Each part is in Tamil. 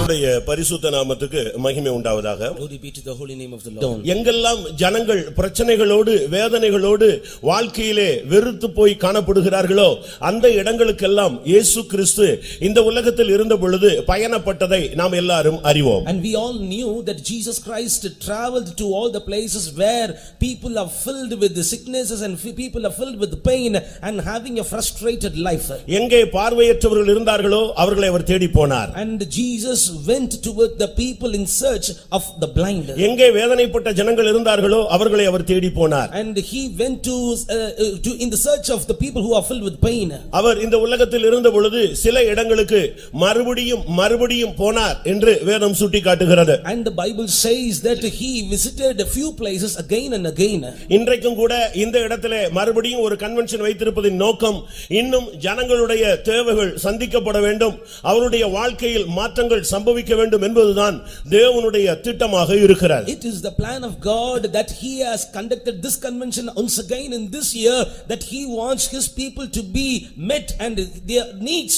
கர்த்தருடைய பரிசுத்த நாமத்துக்கு மகிமை உண்டாவதாக. Glory be to the holy name of the Lord. எங்கெல்லாம் ஜனங்கள் பிரச்சனைகளோடு வேதனைகளோடு வாழ்க்கையிலே வெறுத்து போய் காணப்படுகிறார்களோ அந்த இடங்களுக்கெல்லாம் இயேசு கிறிஸ்து இந்த உலகத்தில் இருந்த பொழுது பயணப்பட்டதை நாம் எல்லாரும் அறிவோம். And we all knew that Jesus Christ traveled to all the places where people are filled with the sicknesses and people are filled with pain and having a frustrated life. எங்கே பார்வையற்றவர்கள் இருந்தார்களோ அவர்களை அவர் தேடி போனார். And Jesus went toward the people in search of the blind. எங்கே வேதனைப்பட்ட ஜனங்கள் இருந்தார்களோ அவர்களை அவர் தேடி போனார். And he went to in the search of the people who are filled with pain. அவர் இந்த உலகத்தில் இருந்த பொழுது சில இடங்களுக்கு மறுபடியும் போனார் என்று வேதம் சுட்டிக்காட்டுகிறது. And the Bible says that he visited a few places again and again. இன்றைக்கும் கூட இந்த இடத்திலே மறுபடியும் ஒரு கன்வென்ஷன் வைத்திருப்பதின் நோக்கம் இன்னும் ஜனங்களுடைய தேவைகள் சந்திக்கப்பட வேண்டும், அவருடைய வாழ்க்கையில் மாற்றங்கள் சம்பவிக்க வேண்டும் என்பதுதான் தேவனுடைய திட்டமாக இருக்கிறது. It is the plan of God that he has conducted this convention once again in this year, that he wants his people to be met and their needs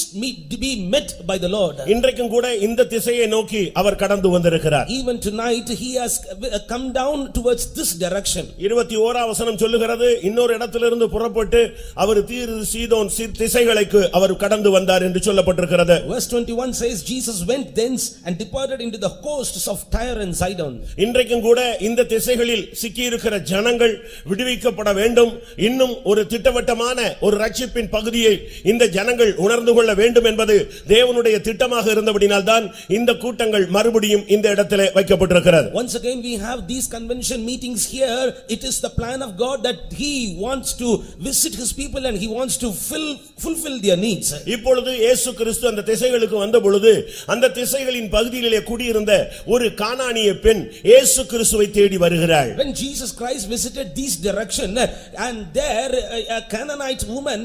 to be met by the Lord. இன்றைக்கும் கூட இந்த திசையை நோக்கி அவர் கடந்து வந்திருக்கிறார். Even tonight he has come down towards this direction. 21ஆம் வசனம் சொல்லுகிறது, இன்னொரு இடத்திலிருந்து புறப்பட்டு அவர் தீரு சீதோன் திசைகளுக்கு அவர் கடந்து வந்தார் என்று சொல்லப்பட்டிருக்கிறது. Verse 21 says Jesus went thence and departed into the coasts of Tyre and Sidon. இன்றைக்கும் கூட இந்த திசைகளில் சிக்கி இருக்கிற ஜனங்கள் விடுவிக்கப்பட வேண்டும், இன்னும் ஒரு திட்டவட்டமான ஒரு ரட்சிப்பின் பகுதியை இந்த ஜனங்கள் உணர்ந்து கொள்ள வேண்டும் என்பது தேவனுடைய திட்டமாக இருந்தபடியால் தான் இந்த கூட்டங்கள் மறுபடியும் இந்த இடத்திலே வைக்கப்பட்டிருக்கிறது. Once again we have these convention meetings here. It is the plan of God that he wants to visit his people and he wants to fulfill their needs. இப்பொழுது இயேசு கிறிஸ்து அந்த திசைகளுக்கு வந்த பொழுது அந்த திசைகளின் பகுதியிலே குடியிருந்த ஒரு கானானிய பெண் இயேசு கிறிஸ்துவை தேடி வருகிறாள். When Jesus Christ visited this direction and there a Canaanite woman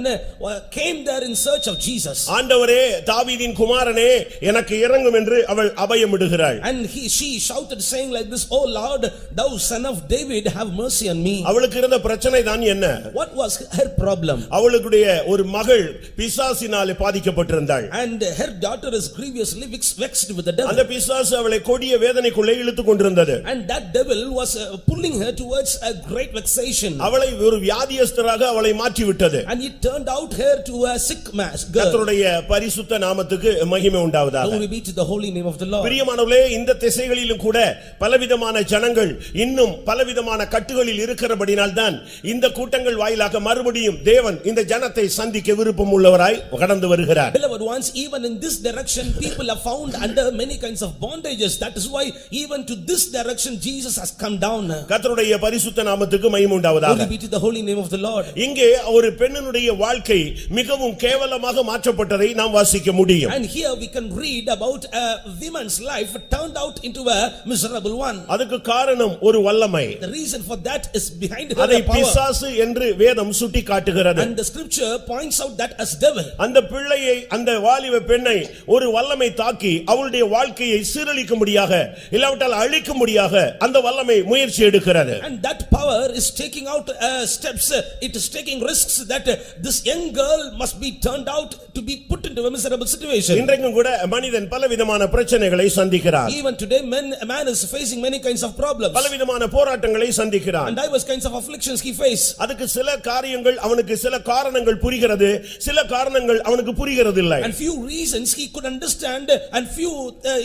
came there in search of Jesus. ஆண்டவரே, தாவீதின் குமாரனே, எனக்கு இரங்கும் என்று அவள் அபயமிடுகிறாள். And she shouted saying like this, "Oh Lord, thou son of David, have mercy on me." அவளுக்கு இருந்த பிரச்சனை தான் என்ன? What was her problem? அவளுடைய ஒரு மகள் பிசாசினாலே பாதிக்கப்பட்டிருந்தாள். And her daughter is grievously vexed with the devil. அந்த பிசாசு அவளை கொடிய வேதனைக்குள்ளே இழுத்துக் கொண்டிருந்தது. And that devil was pulling her towards a great vexation. அவளை ஒரு வியாதியஸ்தராக அவளை மாற்றி விட்டது. And it turned out her to a sick girl. கர்த்தருடைய பரிசுத்த நாமத்துக்கு மகிமை உண்டாவதாக. Glory be to the holy name of the Lord. பிரியமானவர்களே, இந்த திசைகளிலும் கூட பலவிதமான ஜனங்கள் இன்னும் பலவிதமான கட்டுகளில் இருக்கிறபடியால் தான் இந்த கூட்டங்கள் வாயிலாக மறுபடியும் தேவன் இந்த ஜனத்தை சந்திக்க விருப்பம் உள்ளவராய் கடந்து வருகிறார். Beloved ones, even in this direction people are found under many kinds of bondages. That is why even to this direction Jesus has come down. கர்த்தருடைய பரிசுத்த நாமத்துக்கு மகிமை உண்டாவதாக. Glory be to the holy name of the Lord. இங்கே ஒரு பெண்ணினுடைய வாழ்க்கை மிகவும் கேவலமாக மாற்றப்பட்டதை நாம் வாசிக்க முடியும். And here we can read about a woman's life turned out into a miserable one. அதுக்கு காரணம் ஒரு வல்லமை. The reason for that is behind her அதை power. பிசாசு என்று வேதம் சுட்டிக்காட்டுகிறது. And the scripture points out that as devil. அந்த பிள்ளையை, அந்த வாலிப பெண்ணை ஒரு வல்லமை தாக்கி அவளுடைய வாழ்க்கையை சீரழிக்கும்படியாக இல்லாவிட்டால் அழிக்கும்படியாக அந்த வல்லமை முயற்சி எடுக்கிறது. And that power is taking out steps, it is taking risks that this young girl must be turned out to be put into a miserable situation. இன்றைக்கும் கூட மனிதன் பலவிதமான பிரச்சனைகளை சந்திக்கிறான். Even today a man is facing many kinds of problems. பலவிதமான போராட்டங்களை சந்திக்கிறான். And diverse kinds of afflictions he face. அதுக்கு சில காரியங்கள் அவனுக்கு சில காரணங்கள் புரிகிறது, சில காரணங்கள் அவனுக்கு புரிகிறது இல்லை. And few reasons he could understand and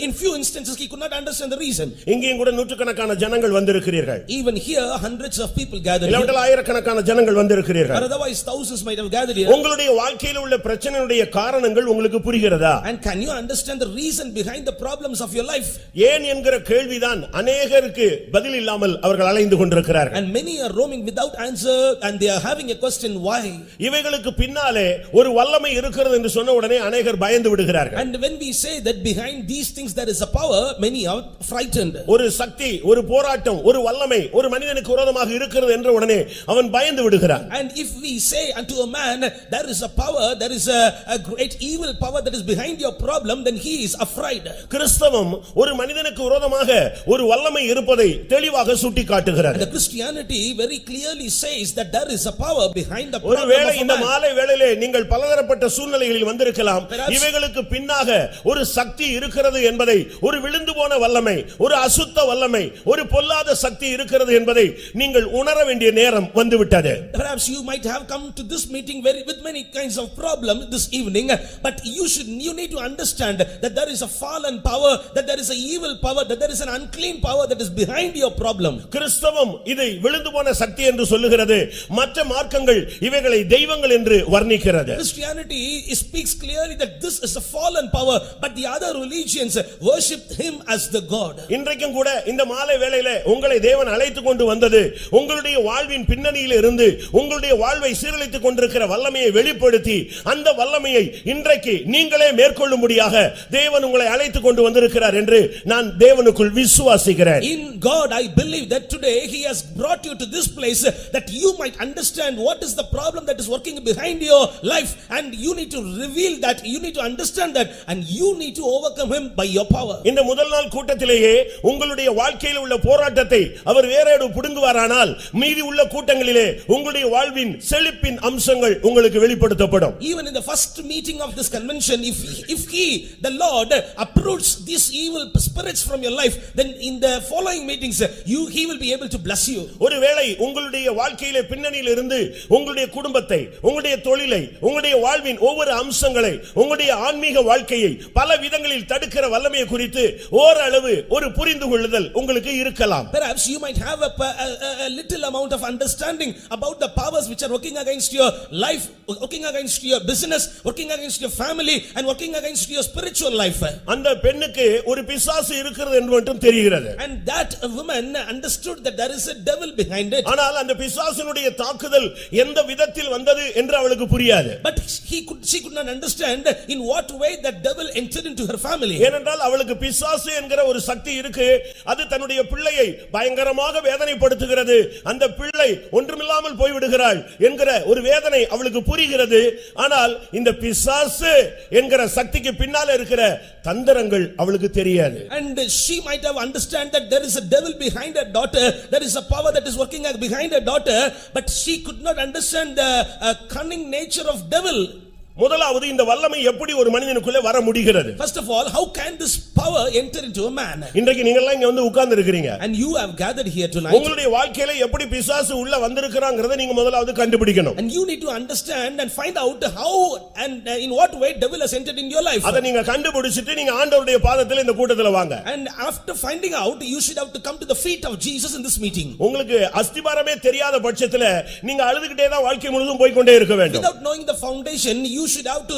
in few instances he could not understand the reason. இங்கேயும் கூட நூற்றுக்கணக்கான ஜனங்கள் வந்திருக்கிறீர்கள். Even here hundreds of people gathered here. இல்லாவிட்டால் ஆயிரக்கணக்கான ஜனங்கள் வந்திருக்கிறீர்கள். Or otherwise thousands might have gathered here. உங்களுடைய வாழ்க்கையில் உள்ள பிரச்சனையுடைய காரணங்கள் உங்களுக்கு புரிகிறதா? And can you understand the reason behind the problems of your life? ஏன் என்கிற கேள்விதான் அநேகருக்கு பதில் இல்லாமல் அவர்கள் அலைந்து கொண்டிருக்கிறார்கள். And many are roaming without answer and they are having a question, why? இவைகளுக்கு பின்னாலே ஒரு வல்லமை இருக்கிறது என்று சொன்ன உடனே அநேகர் பயந்து விடுகிறார்கள். And when we say that behind these things there is a power, many are frightened. ஒரு சக்தி, ஒரு போராட்டம், ஒரு வல்லமை ஒரு மனிதனுக்கு விரோதமாக இருக்கிறது என்ற உடனே அவன் பயந்து விடுகிறான். And if we say unto a man there is a power, there is a great evil power that is behind your problem, then he is afraid. கிறிஸ்தவம் ஒரு மனிதனுக்கு விரோதமாக ஒரு வல்லமை இருப்பதை தெளிவாக சுட்டிக்காட்டுகிறது. And the Christianity very clearly says that there is a power behind the problem ஒருவேளை of a இந்த man. மாலை வேளையிலே நீங்கள் பலதரப்பட்ட சூழ்நிலைகளில் வந்திருக்கலாம். இவைகளுக்கு பின்னாக ஒரு சக்தி இருக்கிறது என்பதை, ஒரு விழுந்து போன வல்லமை, ஒரு அசுத்த வல்லமை, ஒரு பொல்லாத சக்தி இருக்கிறது என்பதை நீங்கள் உணர வேண்டிய நேரம் வந்துவிட்டது. Perhaps you might have come to this meeting with many kinds of problems this evening, but you need to understand that there is a fallen power, that there is a evil power, that there is an unclean power that is behind your problem. கிறிஸ்தவம் இதை விழுந்து போன சக்தி என்று சொல்லுகிறது, மற்ற மார்க்கங்கள் இவைகளை தெய்வங்கள் என்று வர்ணிக்கிறது. Christianity speaks clearly that this is a fallen power, but the other religions worship him as the God. இன்றைக்கும் கூட இந்த மாலை வேளையிலே உங்களை தேவன் அழைத்துக் கொண்டு வந்தது, உங்களுடைய வாழ்வின் பின்னணியில் இருந்து உங்களுடைய வாழ்வை சீரழித்துக் கொண்டிருக்கிற வல்லமையை வெளிப்படுத்தி, அந்த வல்லமையை இன்றைக்கு நீங்களே மேற்கொள்ளும்படியாக தேவன் உங்களை அழைத்துக் கொண்டு வந்திருக்கிறார் என்று நான் தேவனுக்குள் விசுவாசிக்கிறேன். In God I believe that today he has brought you to this place that you might understand what is the problem that is working behind your life, and you need to reveal that, you need to understand that, and you need to overcome him by your power. இந்த முதல் நாள் கூட்டத்திலேயே உங்களுடைய வாழ்க்கையில் உள்ள போராட்டத்தை அவர் வேறேடு புடுங்குவாரானால், மீதி உள்ள கூட்டங்களிலே உங்களுடைய வாழ்வின் செழிப்பின் அம்சங்கள் உங்களுக்கு வெளிப்படுத்தப்படும். Even in the first meeting of this convention, if he the Lord uproots these evil spirits from your life, then in the following meetings he will be able to bless you. ஒருவேளை உங்களுடைய வாழ்க்கையிலே பின்னணியில் இருந்து உங்களுடைய குடும்பத்தை, உங்களுடைய தொழிலை, உங்களுடைய வாழ்வின் ஒவ்வொரு அம்சங்களை, உங்களுடைய ஆன்மீக வாழ்க்கையை பல விதங்களில் தடுக்கிற வல்லமையை குறித்து ஓரளவு ஒரு புரிந்து கொள்ளுதல் உங்களுக்கு இருக்கலாம். Perhaps you might have a little amount of understanding about the powers which are working against your life, working against your business, working against your family, and working against your spiritual life. அந்த பெண்ணுக்கு ஒரு பிசாசு இருக்கிறது என்று மட்டும் தெரிகிறது. And that woman understood that there is a devil behind it. ஆனால் அந்த பிசாசினுடைய தாக்குதல் எந்த விதத்தில் வந்தது என்று அவளுக்கு புரியாது. But she could not understand in what way that devil entered into her family. ஏனென்றால் அவளுக்கு பிசாசு என்கிற ஒரு சக்தி இருக்கு, அது தன்னுடைய பிள்ளையை பயங்கரமாக வேதனைப்படுத்துகிறது, அந்த பிள்ளை ஒன்றுமில்லாமல் போய்விடுகிறாள் என்கிற ஒரு வேதனை அவளுக்கு புரிகிறது. ஆனால் இந்த பிசாசு என்கிற சக்திக்கு பின்னால இருக்கிற தந்திரங்கள் அவளுக்கு தெரியாது. And she might have understand that there is a devil behind her daughter, there is a power that is working behind her daughter, but she could not understand the cunning nature of devil. முதலாவது இந்த வல்லமை எப்படி ஒரு மனிதனுக்குள்ளே வர முடிகிறது? First of all, how can this power enter into a man? இன்றைக்கு நீங்க எல்லாம் இங்க வந்து உட்கார்ந்து இருக்கீங்க, and you have gathered here tonight. உங்களுடைய வாழ்க்கையில எப்படி பிசாசு உள்ள வந்திருக்காங்கறதை நீங்க முதலாவது கண்டுபிடிக்கணும். And you need to understand and find out how and in what way devil has entered in your life. அத நீங்க கண்டுபிடிச்சிட்டு நீங்க ஆண்டவருடைய பாதத்தில் இந்த கூட்டத்துல வாங்க. And after finding out, you should have to come to the feet of Jesus in this meeting. உங்களுக்கு அஸ்திபாரமே தெரியாத பட்சத்துல நீங்க அழுதுகிட்டே தான் வாழ்க்கை முழுதும் போய் கொண்டே இருக்க வேண்டும். Without knowing the foundation, you should have to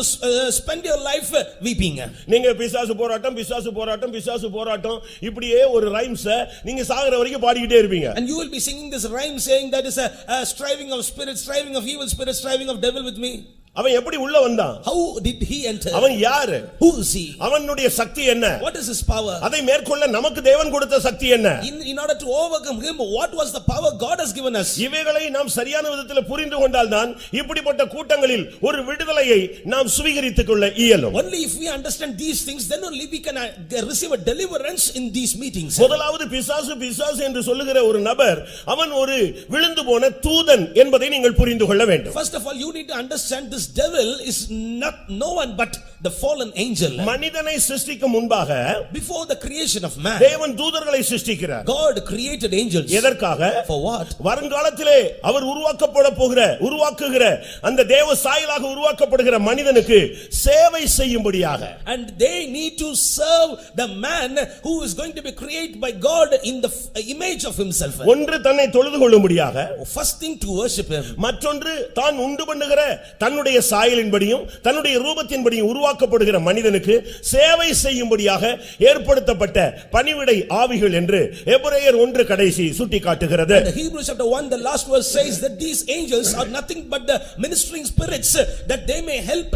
spend your life weeping. நீங்க பிசாசு போராட்டம், பிசாசு போராட்டம், பிசாசு போராட்டம் இப்படியே ஒரு ரைம்ஸ் நீங்க சாகுற வரைக்கும் பாடிக்கிட்டே இருப்பீங்க. And you will be singing this rhyme saying that is a striving of spirit, striving of evil spirit, striving of devil with me. அவன் எப்படி உள்ள வந்தான்? How did he enter? அவன் யாரு? Who is he? அவனுடைய சக்தி என்ன? What is his power? அதை மேற்கொள்ள நமக்கு தேவன் கொடுத்த சக்தி என்ன? In order to overcome him, what was the power God has given us? இவைகளை நாம் சரியான விதத்தில் புரிந்து கொண்டால்தான் இப்படிப்பட்ட கூட்டங்களில் ஒரு விடுதலையை நாம் சுவீகரித்துக் கொள்ள இயலும். Only if we understand these things, then only we can receive a deliverance in these meetings. முதலாவது பிசாசு பிசாசு என்று சொல்லுகிற ஒரு நபர் அவன் ஒரு விழுந்து போன தூதன் என்பதை நீங்கள் புரிந்து கொள்ள வேண்டும். First of all, you need to understand this devil is not no one but the fallen angel. மனிதனை சிருஷ்டிக்கும் முன்பாக, before the creation of man, தேவன் தூதர்களை சிருஷ்டிக்கிறார். God created angels. எதற்காக? For what? வருங்காலத்திலே அவர் உருவாக்குகிற அந்த தேவ சாயலாக உருவாக்கப்படுகிற மனிதனுக்கு சேவை செய்யும்படியாக. And they need to serve the man who is going to be created by God in the image of himself. ஒன்று தன்னை தொழுது கொள்ளும்படியாக, first thing to worship him. மற்றொன்று தான் உண்டு பண்ணுகிற தன்னுடைய சாயலின்படியும் தன்னுடைய ரூபத்தின்படியும் உருவாக்கப்படுகிற மனிதனுக்கு சேவை செய்யும்படியாக ஏற்படுத்தப்பட்ட பணிவிடை ஆவிகள் என்று எபிரேயர் 1 கடைசி சுட்டிக்காட்டுகிறது. Hebrews chapter 1 the last verse says that these angels are nothing but the ministering spirits that they may help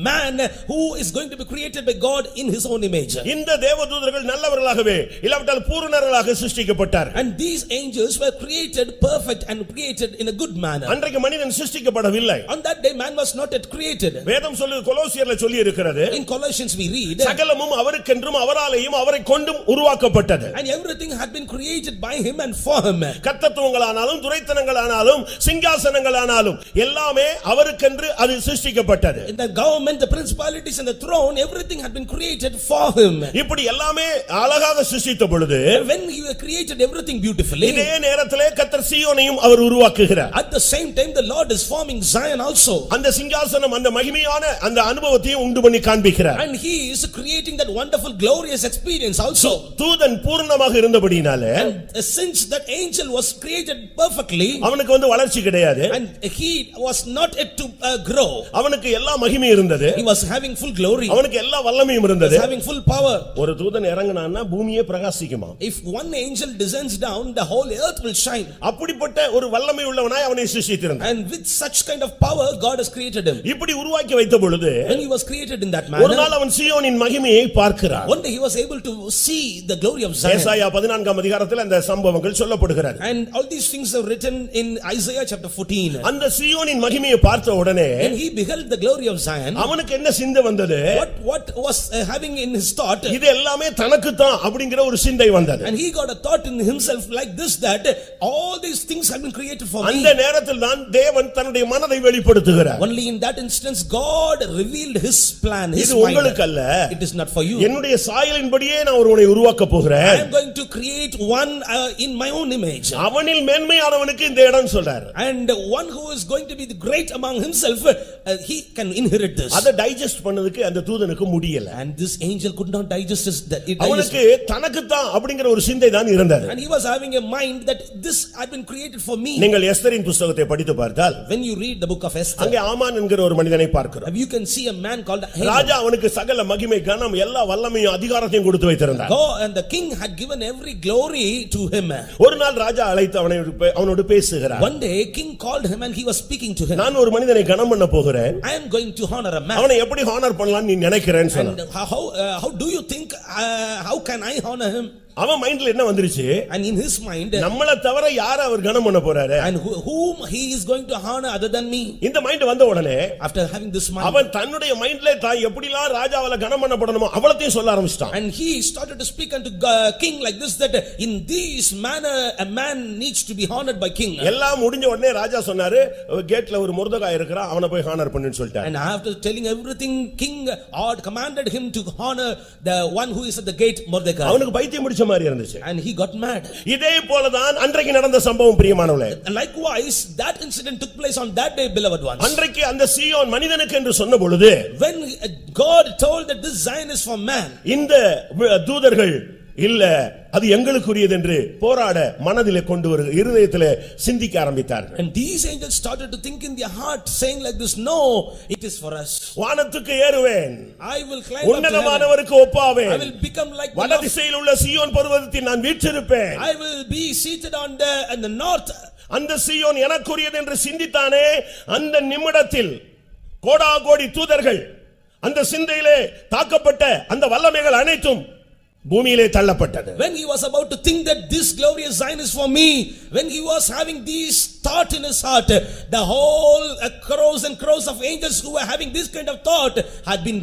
man who is going to be created by God in his own image. இந்த தேவதூதர்கள் நல்லவர்களாகவே இல்லாவிட்டால் பூரணர்களாக சிருஷ்டிக்கப்பட்டார். And these angels were created perfect and created in a good manner. அன்றைக்கு மனிதன் சிருஷ்டிக்கப்படவில்லை. On that day man was not yet created. வேதம் சொல்லுது, கொலோசியர்ல சொல்லி இருக்கிறது, in Colossians we read, சகலமும் அவருக்கென்றும் அவராலேயும் அவரை கொண்டும் உருவாக்கப்பட்டது. and everything had been created by him and for him. கர்த்தத்துவங்களானாலும் துரைத்தனங்களானாலும் சிங்காசனங்களானாலும் எல்லாமே அவருக்கென்று அது சிருஷ்டிக்கப்பட்டது. In the government, the principalities and the throne, everything had been created for him. இப்படி எல்லாமே அழகாக சிருஷ்டித்த பொழுது When he created everything beautifully, இதே நேரத்திலே கர்த்தர் சீயோனையும் அவர் உருவாக்குகிறார். at the same time the Lord is forming Zion also. அந்த சிங்காசனம் அந்த மகிமையான அந்த அனுபவத்தையும் உண்டு பண்ணி காண்பிக்கிறார். And he is creating that wonderful glorious experience also. தூதன் பூர்ணமாக இருந்தபடினாலே, and since that angel was created perfectly, அவனுக்கு வளர்ச்சி கிடையாது. and he was not yet to grow. அவனுக்கு எல்லா மகிமை இருந்தது. He was having full glory. அவனுக்கு எல்லா வல்லமையும் இருந்தது. He was having full power. ஒரு தூதன் இறங்குனான்னா பூமியே பிரகாசிக்குமா. If one angel descends down, the whole earth will shine. அப்படிப்பட்ட ஒரு வல்லமை உள்ளவனாய் அவனை சிருஷ்டித்திருந்தார். And with such kind of power God has created him. இப்படி உருவாக்கி வைத்த பொழுது, when he was created in that manner, ஒரு நாள் அவன் சீயோனின் மகிமையை பார்க்கிறான். one day he was able to see the glory of Zion. ஏசாயா 14ஆம் அதிகாரத்தில் அந்த சம்பவங்கள் சொல்லப்படுகிறது. And all these things are written in Isaiah chapter 14. அந்த சீயோனின் மகிமையை பார்த்த உடனே, when he beheld the glory of Zion, அவனுக்கு என்ன சிந்தை வந்தது? what was having in his thought? இது எல்லாமே தனக்கு தான் அப்படிங்கற ஒரு சிந்தை வந்தது. And he got a thought in himself like this, that all these things have been created for me. அந்த நேரத்தில் தான் தேவன் தன்னுடைய மனதை வெளிப்படுத்துகிறார். Only in that instance God revealed his plan, his இது mind. உங்களுக்கு அல்ல, it is not for you. என்னுடைய சாயலின்படியே நான் ஒருவனை உருவாக்க போகிறேன். I am going to create one in my own image. அவனில் மேன்மையானவனுக்கு இந்த இடம் சொல்றார். And one who is going to be the great among himself, he can inherit this. அதை டைஜஸ்ட் பண்ணதுக்கு அந்த தூதனுக்கு முடியல. And this angel could not digest it. அவனுக்கு தனக்கு தான் அப்படிங்கற ஒரு சிந்தை தான் இருந்தது. And he was having a mind that this had been created for me. நீங்கள் எஸ்தரின் புத்தகத்தை படித்து பார்த்தால், when you read the book of Esther, அங்கே ஆமான் என்கிற ஒரு மனிதனை பார்க்கிறோம். you can see a man called Haman. ராஜா அவனுக்கு சகல மகிமை கனம் எல்லா வல்லமையும் அதிகாரத்தையும் கொடுத்து வைத்திருந்தார். and the king had given every glory to him. ஒரு நாள் ராஜா அழைத்து அவனோடு பேசுகிறார். one day king called him and he was speaking to him. நான் ஒரு மனிதனை கனம் பண்ண போகிறேன். I am going to honor a man. அவனை எப்படி ஹானர் பண்ணலாம்னு நீ நினைக்கிறேன்னு சொன்னான். how do you think how can I honor him? அவன் மைண்ட்ல என்ன வந்துருச்சு? and in his mind, நம்மள தவிர யார அவர் கனம் பண்ண போறாரு? and whom he is going to honor other than me? இந்த மைண்ட் வந்த உடனே, after having this mind, அவன் தன்னுடைய மைண்ட்ல தான் எப்படிலாம் ராஜாவால கனம் பண்ணப்படணுமோ அவளத்தையும் சொல்ல ஆரம்பிச்சான். and he started to speak unto king like this, that in this manner a man needs to be honored by king. எல்லாம் முடிஞ்ச உடனே ராஜா சொன்னாரு, கேட்ல ஒரு முர்தகாய் இருக்கிறான், அவனை போய் ஹானர் பண்ணுன்னு சொல்லிட்டார். and after telling everything, king commanded him to honor the one who is at the gate, Mordecai. அவனுக்கு பைத்தியம் பிடிச்ச மாதிரி இருந்துச்சு. and he got mad. இதே போலதான் அன்றைக்கு நடந்த சம்பவம் பிரியமானவர்களே. and likewise that incident took place on that day, beloved ones. அன்றைக்கு அந்த சீயோன் மனிதனுக்கு என்று சொன்ன பொழுது, when God told that this Zion is for man, இந்த தூதர்கள் இல்ல அது எங்களுக்குரியது என்று போராட மனதிலே கொண்டு வரு இருதயத்திலே சிந்திக்க ஆரம்பித்தார்கள். and these angels started to think in their heart, saying like this, no, it is for us. வானத்துக்கு ஏறுவேன், I will climb up to heaven, உன்னதமானவருக்கு ஒப்பாவேன், I will become like வடதிசையில் உள்ள சீயோன் பர்வதத்தில் நான் வீற்றிருப்பேன், I will be seated on the north. அந்த சீயோன் எனக்குரியது என்று சிந்தித்தானே, அந்த நிமிடத்தில் கோடாகோடி தூதர்கள் அந்த சிந்தையிலே தாக்கப்பட்ட அந்த வல்லமைகள் அனைத்தும் பூமியிலே தள்ளப்பட்டது. when he was about to think that this glorious Zion is for me, when he was having these thought in his heart, the whole crores and crores of angels who were having this kind of thought had been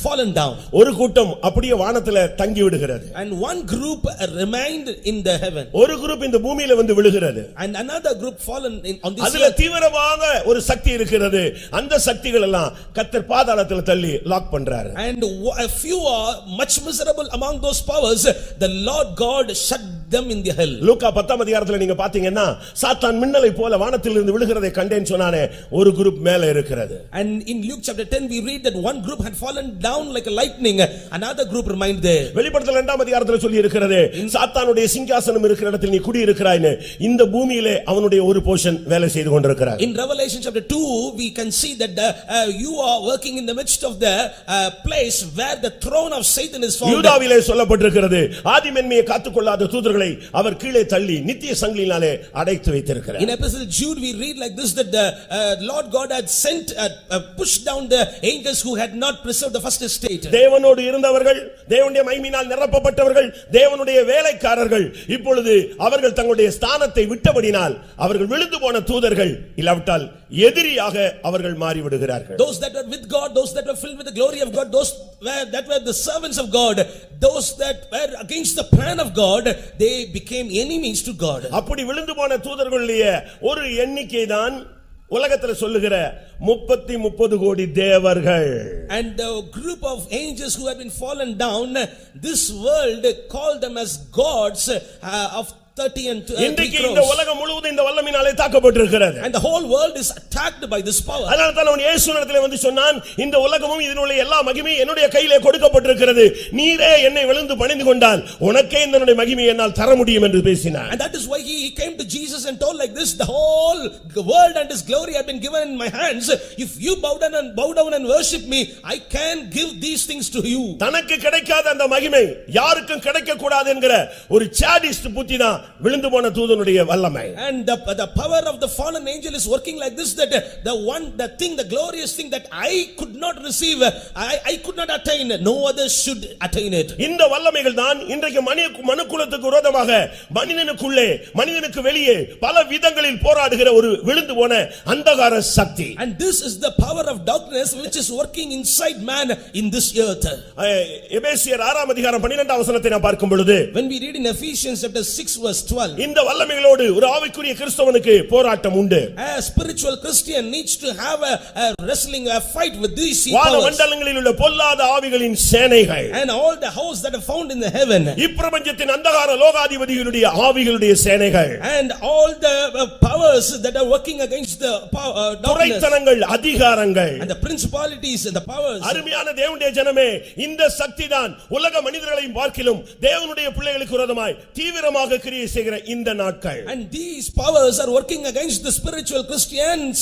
fallen down. ஒரு கூட்டம் அப்படியே வானத்திலே தங்கி விடுகிறது. and one group remained in the heaven. ஒரு குரூப் இந்த பூமியில வந்து விழுகிறது. and another group fallen on this அதுல earth. தீவிரமாக ஒரு சக்தி இருக்கிறது. அந்த சக்திகள் எல்லாம் கர்த்தர் பாதாளத்தில் தள்ளி லாக் பண்றாரு. and a few are much miserable among those powers, the Lord God shut them in the hell. லூக்கா 10ஆம் அதிகாரத்துல நீங்க பாத்தீங்கன்னா, சாத்தான் மின்னலை போல வானத்தில் இருந்து விழுகிறதை கண்டேன்னு சொன்னானே, ஒரு குரூப் மேலே இருக்கிறது. and in Luke chapter 10 we read that one group had fallen down like a lightning, another group remained there. வெளிப்படுத்தல் 2ஆம் அதிகாரத்துல சொல்லி இருக்கிறது, சாத்தானுடைய சிங்காசனம் இருக்கிற இடத்தில் நீ குடி இருக்கிறாய்னு. இந்த பூமியிலே அவனுடைய ஒரு போர்ஷன் வேலை செய்து கொண்டிருக்கிறார். in Revelation chapter 2 we can see that you are working in the midst of the place where the throne of Satan is found. யூதாவிலே சொல்லப்பட்டிருக்கிறது, ஆதிமென்மையை காத்துக்கொள்ளாத தூதர்களை அவர் கீழே தள்ளி நித்திய சங்கிலினாலே அடைத்து வைத்திருக்கிறார். in epistle Jude we read like this, that the Lord God had sent pushed down the angels who had not preserved the first estate. தேவனோடு இருந்தவர்கள், தேவனுடைய மகிமையினால் நிரப்பப்பட்டவர்கள், தேவனுடைய வேலைக்காரர்கள் இப்பொழுது அவர்கள் தங்களுடைய ஸ்தானத்தை விட்டபடினால் அவர்கள் விழுந்து போன தூதர்கள் இல்லாவிட்டால் எதிரியாக அவர்கள் மாறி விடுகிறார்கள். those that were with God, those that were filled with the glory of God, those that were the servants of God, those that were against the plan of God, they became enemies to God. அப்படி விழுந்து போன தூதர்களுடைய ஒரு எண்ணிக்கை தான் உலகத்துல சொல்லுகிற 30 கோடி தேவர்கள். And the group of angels who have been fallen down, this world called them as gods of 30 and 3 இன்றைக்கு இந்த crores. உலகம் முழுவதும் இந்த வல்லமையினாலே தாக்கப்பட்டிருக்கிறது. And the whole world is attacked by this power. அதனால தான் அவன் இயேசுவினிடத்திலே வந்து சொன்னான், இந்த உலகமும் இதனுடைய எல்லா மகிமையும் என்னுடைய கையிலே கொடுக்கப்பட்டிருக்கிறது, நீரே என்னை விழுந்து பணிந்து கொண்டால் உனக்கே இதனுடைய மகிமையை என்னால் தர முடியும் என்று பேசினார். And that is why he came to Jesus and told like this, the whole world and his glory have been given in my hands. If you bow down and worship me, I can give these things to you. தனக்கு கிடைக்காத அந்த மகிமை யாருக்கும் கிடைக்க கூடாது என்கிற ஒரு சாடிஸ்ட் புத்தி தான் விழுந்து போன தூதனுடைய வல்லமை. And the power of the fallen angel is working like this, that the glorious thing that I could not receive, I could not attain, no others should attain it. இந்த வல்லமைகள் தான் இன்றைக்கு மனுக்குலத்துக்கு விரோதமாக மனிதனுக்குள்ளே மனிதனுக்கு வெளியே பல விதங்களில் போராடுகிற ஒரு விழுந்து போன அந்தகார சக்தி. And this is the power of darkness which is working inside man in this earth. எபேசியர் 6 அதிகாரம் 12 வசனத்தை நாம் பார்க்கும் பொழுது, when we read in Ephesians chapter 6 verse 12, இந்த வல்லமைகளோடு ஒரு ஆவிக்குரிய கிறிஸ்தவனுக்கு போராட்டம் உண்டு. A spiritual Christian needs to have a wrestling, a fight with these வான powers மண்டலங்களில் உள்ள பொல்லாத ஆவிகளின் சேனைகள், and all the hosts that are found in the heaven, இப்பிரபஞ்சத்தின் அந்தகார லோகாதிபதிகளுடைய ஆவிகளுடைய சேனைகள், and all the powers that are working against the darkness, துரைத்தனங்கள், அதிகாரங்கள், and the principalities and the powers. அருமையான தேவனுடைய ஜனமே, இந்த சக்திதான் உலக மனிதர்களையும் பார்க்கிலும் தேவனுடைய பிள்ளைகளுக்கு விரோதமாய் தீவிரமாக கிரியை செய்கிற இந்த நாட்கள். And these powers are working against the spiritual Christians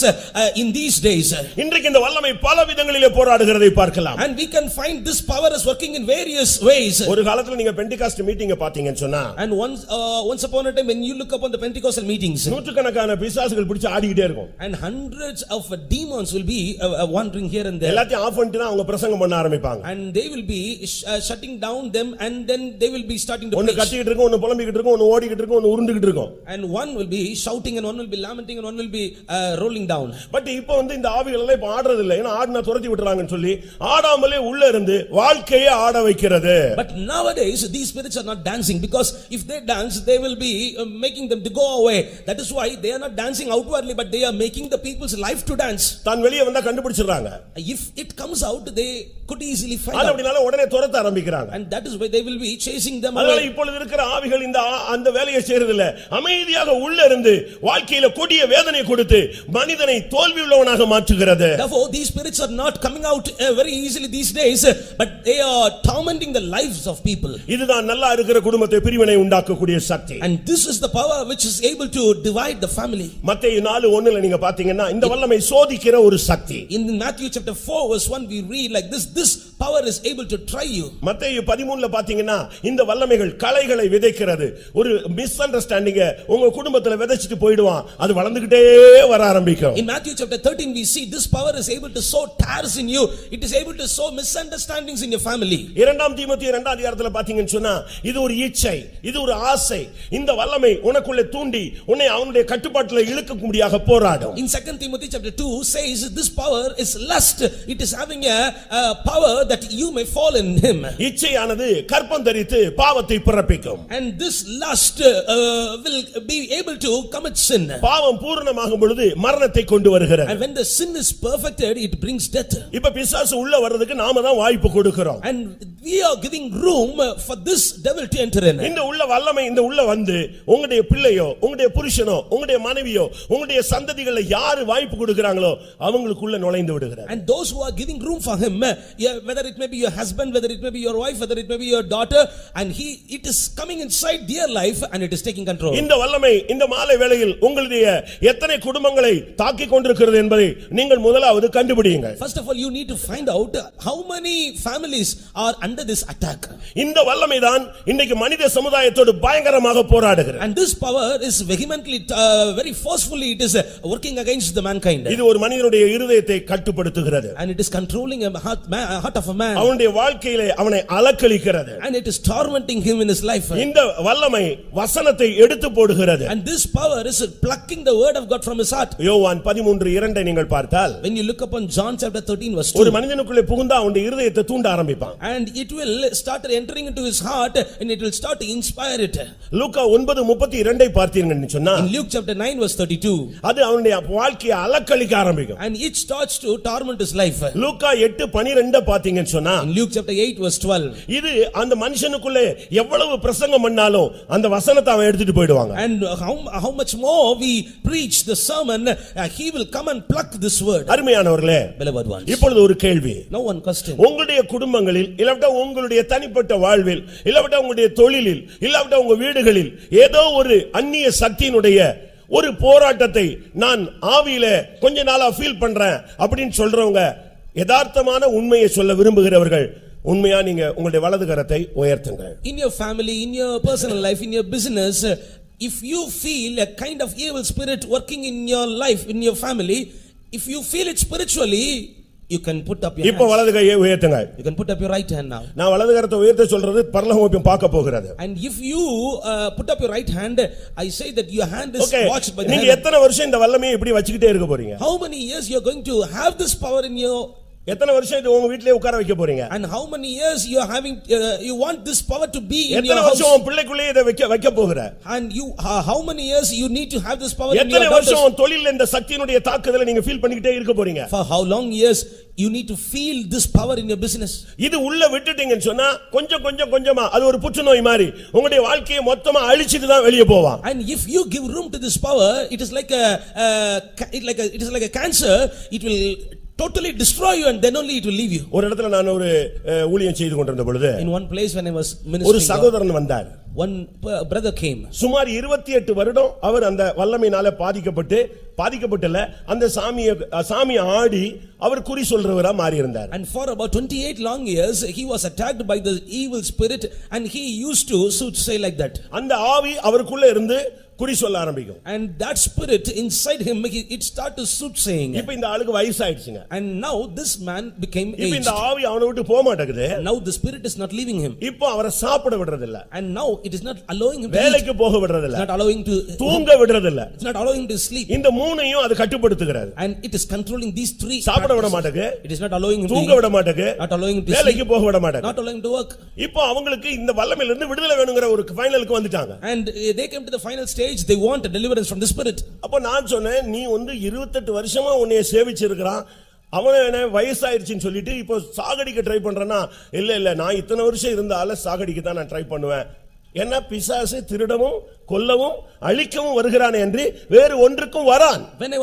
in these days. இன்றைக்கு இந்த வல்லமை பல விதங்களிலே போராடுகிறதை பார்க்கலாம். And we can find this power is working in various ways. ஒரு காலத்துல நீங்க பெண்டிகாஸ்ட் மீட்டிங்க பாத்தீங்கன்னு சொன்னா, and once upon a time when you look upon the Pentecostal meetings, நூற்றுக்கணக்கான பிசாசுகள் பிடிச்சு ஆடிக்கிட்டே இருக்கும். and hundreds of demons will be wandering here and there. எல்லாத்தையும் ஆஃப் பண்ணிட்டு அவங்க பிரசங்கம் பண்ண ஆரம்பிப்பாங்க. And they will be shutting down them, and then they will be starting to ஒன்னு கத்திக்கிட்டு இருக்கும், ஒன்னு புலம்பிக்கிட்டு இருக்கும், ஒன்னு ஓடிக்கிட்டு இருக்கும், ஒன்னு உருண்டுகிட்டு இருக்கும். And one will be shouting and one will be lamenting and one will be rolling down. But இப்போ வந்து இந்த ஆவிகள் எல்லாம் இப்ப ஆடுறது இல்ல, ஏன்னா ஆடினா துரத்தி விட்டுறாங்கன்னு சொல்லி ஆடாமலே உள்ள இருந்து வாழ்க்கையை ஆட வைக்கிறது. But nowadays these spirits are not dancing, because if they dance they will be making them to go away. That is why they are not dancing outwardly, but they are making the people's life to dance. தான் வெளியே வந்தா கண்டுபிடிச்சிடுறாங்க. If it comes out they could easily find out. அப்படினால உடனே துரத்த ஆரம்பிக்கிறாங்க. And that is why they will be chasing them away. அதனால இப்பொழுது இருக்கிற ஆவிகள் இந்த அந்த வேலையை செய்யறது இல்ல, அமைதியாக உள்ள இருந்து வாழ்க்கையில கொடிய வேதனை கொடுத்து மனிதனை தோல்வி உள்ளவனாக மாற்றுகிறது. Therefore these spirits are not coming out very easily these days, but they are tormenting the lives of people. இதுதான் நல்லா இருக்கிற குடும்பத்தை பிரிவினை உண்டாக்கக்கூடிய சக்தி. And this is the power which is able to divide the family. மத்தேயு 4:1 நீங்க பாத்தீங்கன்னா இந்த வல்லமை சோதிக்கிற ஒரு சக்தி. In Matthew chapter 4 verse 1 we read like this power is able to try you. மத்தேயு 13 பாத்தீங்கன்னா இந்த வல்லமைகள் களைகளை விதைக்கிறது. ஒரு மிஸ் அண்டர்ஸ்டாண்டிங்க உங்க குடும்பத்துல விதைச்சிட்டு போய்டுவான், அது வளர்ந்துகிட்டே வர ஆரம்பிக்கும். In Matthew chapter 13 we see this power is able to sow tares in you, it is able to sow misunderstandings in your family. 2 தீமோத்தேயு 2 அதிகாரத்துல பாத்தீங்கன்னு சொன்னா இது ஒரு இச்சை, இது ஒரு ஆசை. இந்த வல்லமை உனக்குள்ளே தூண்டி உன்னை அவனுடைய கட்டுப்பாட்டுல இழுக்கக்கூடியதாக போராடும். In 2 Timothy chapter 2 says this power is lust, it is having a power that you may fall in him. இச்சையானது கற்பம் தரித்து பாவத்தை பிறப்பிக்கும். And this lust will be able to commit sin. பாவம் பூரணமாகும் பொழுது மரணத்தை கொண்டு வருகிறது. And when the sin is perfected it brings death. இப்ப பிசாசு உள்ள வர்றதுக்கு நாம தான் வாய்ப்பு கொடுக்கிறோம். And we are giving room for this devil to enter in. இந்த உள்ள வல்லமை இந்த உள்ள வந்து உங்களுடைய பிள்ளையோ உங்களுடைய புருஷனோ உங்களுடைய மனைவியோ உங்களுடைய சந்ததிகளை யாரு வாய்ப்பு கொடுக்கறாங்களோ அவங்களுக்குள்ள நுழைந்து விடுகிறார். And those who are giving room for him, whether it may be your husband, whether it may be your wife, whether it may be your daughter, and it is coming inside their life and it is taking control. இந்த வல்லமை இந்த மாலை வேளையில் உங்களுடைய எத்தனை குடும்பங்களை தாக்கிக் கொண்டிருக்கிறது என்பதை நீங்கள் முதலாவது கண்டுபிடியுங்கள். First of all you need to find out how many families are under this attack. இந்த வல்லமை தான் இன்னைக்கு மனித சமுதாயத்தோடு பயங்கரமாக போராடுகிறது. And this power is vehemently very forcefully it is working against the mankind. இது ஒரு மனிதனுடைய இருதயத்தை கட்டுப்படுத்துகிறது. And it is controlling a heart of a man. அவனுடைய வாழ்க்கையிலே அவனை அலக்களிக்கிறது. And it is tormenting him in his life. இந்த வல்லமை வசனத்தை எடுத்து போடுகிறது. And this power is plucking the word of God from his heart. யோவான் 13:2 நீங்கள் பார்த்தால், when you look upon John chapter 13 verse 2, ஒரு மனிதனுக்குள்ளே புகுந்தா அவனுடைய இருதயத்தை தூண்ட ஆரம்பிப்பான். and it will start entering into his heart and it will start to inspire it. லூக்கா 9:32 பார்த்தீங்கன்னு சொன்னா, in Luke chapter 9 verse 32, அது அவனுடைய வாழ்க்கையை அலக்களிக்க ஆரம்பிக்கும். and it starts to torment his life. லூக்கா 8:12 பார்த்தீங்கன்னு சொன்னா, in Luke chapter 8 verse 12, இது அந்த மனுஷனுக்குள்ளே எவ்வளவு பிரசங்கம் பண்ணாலும் அந்த வசனத்தை அவன் எடுத்துட்டு போய்டுவாங்க. and how much more we preach the sermon, he will come and pluck this word. அருமையானவர்களே, beloved ones, இப்பொழுது ஒரு கேள்வி. now one question, உங்களுடைய குடும்பங்களில் இல்லவட்ட உங்களுடைய தனிப்பட்ட வாழ்வில் இல்லவட்ட உங்களுடைய தொழிலில் இல்லவட்ட உங்க வீடுகளில் ஏதோ ஒரு அந்நிய சக்தியினுடைய ஒரு போராட்டத்தை நான் ஆவியில கொஞ்ச நாளா ஃபீல் பண்றேன் அப்படின்னு சொல்றவங்க, யதார்த்தமான உண்மையை சொல்ல விரும்புகிறவர்கள், உண்மையா நீங்க உங்களுடைய வலது கரத்தை உயர்த்துங்க. in your family, in your personal life, in your business, if you feel a kind of evil spirit working in your life, in your family, if you feel it spiritually, you can put up your இப்போ வலது கையை உயர்த்துங்க. you can put up your right hand now. நான் வலது கரத்தை உயர்த்த சொல்றது பரலோகம் பார்க்க போகிறது. and if you put up your right hand, I say that your hand is watched by the நீங்க எத்தனை வருஷம் இந்த வல்லமையை இப்படி வச்சிட்டே இருக்க போறீங்க? how many years you are going to have this power in your, எத்தனை வருஷம் இது உங்க வீட்லயே உட்கார வைக்க போறீங்க? and how many years you are having, you want this power to be in your எத்தனை house? வருஷம் உன் பிள்ளைக்குள்ளே இத வைக்க போற? and you how many years you need to have this power in your எத்தனை daughters? வருஷம் உன் தொழில்ல இந்த சக்தியினுடைய தாக்குதலை நீங்க ஃபீல் பண்ணிட்டே இருக்க போறீங்க? for how long years you need to feel this power in your business? இது உள்ள விட்டுட்டீங்கன்னு சொன்னா கொஞ்சமா அது ஒரு புற்றுநோய் மாதிரி உங்களுடைய வாழ்க்கையை மொத்தமா அழிச்சிட்டு தான் வெளிய போவான். and if you give room to this power, it is like a cancer. It will totally destroy you and then only it will leave you. ஒரு இடத்துல நான் ஒரு ஊழியம் செய்து கொண்டிருந்த பொழுது, in one place when I was ministering, ஒரு சகோதரன் வந்தார். one brother came. சுமார் 28 வருடம் அவர் அந்த வல்லமையினால பாதிக்கப்பட்டல அந்த சாமியை ஆடி அவர் குறி சொல்றவரா மாறி இருந்தார். and for about 28 long years he was attacked by the evil spirit and he used to say like that. அந்த ஆவி அவருக்குள்ள இருந்து குறி சொல்ல ஆரம்பிக்கும். and that spirit inside him, it started to soothsaying. இப்போ இந்த ஆளுக்கு வயசாயிடுச்சுங்க. and now this man became aged. இப்போ இந்த ஆவி அவனை விட்டு போக மாட்டேங்குது. now the spirit is not leaving him. இப்போ அவரை சாப்பிட விடுறது இல்ல. and now it is not allowing him to வேலைக்கு போக விடுறது இல்ல. it's not allowing to தூங்க விடுறது இல்ல. it's not allowing to sleep. இந்த மூணையும் அது கட்டுப்படுத்துகிறது. and it is controlling these three. சாப்பிட விட மாட்டேங்குது. it is not allowing him தூங்க விட மாட்டேங்குது. not allowing him to வேலைக்கு போக விட மாட்டேங்குது. not allowing him to work. இப்போ அவங்களுக்கு இந்த வல்லமையில இருந்து விடுதலை வேணும்ங்கற ஒரு ஃபைனலுக்கு வந்துட்டாங்க. and they came to the final stage. They want a deliverance from the spirit. அப்ப நான் சொன்னேன், நீ வந்து 28 வருஷமா உன்னைய சேவிச்சிருக்கான், அவனே என்ன வயசாயிருச்சுன்னு சொல்லிட்டு இப்போ சாகடிக்க ட்ரை பண்றேன்னா, இல்ல நான் இத்தனை வருஷம் இருந்தால சாகடிக்க தான் நான் ட்ரை பண்ணுவேன். என்ன பிசாசு திருடவும் கொல்லவும் அழிக்கவும் வருகிறானே என்று வேறு ஒன்றுக்கும் வரான். when I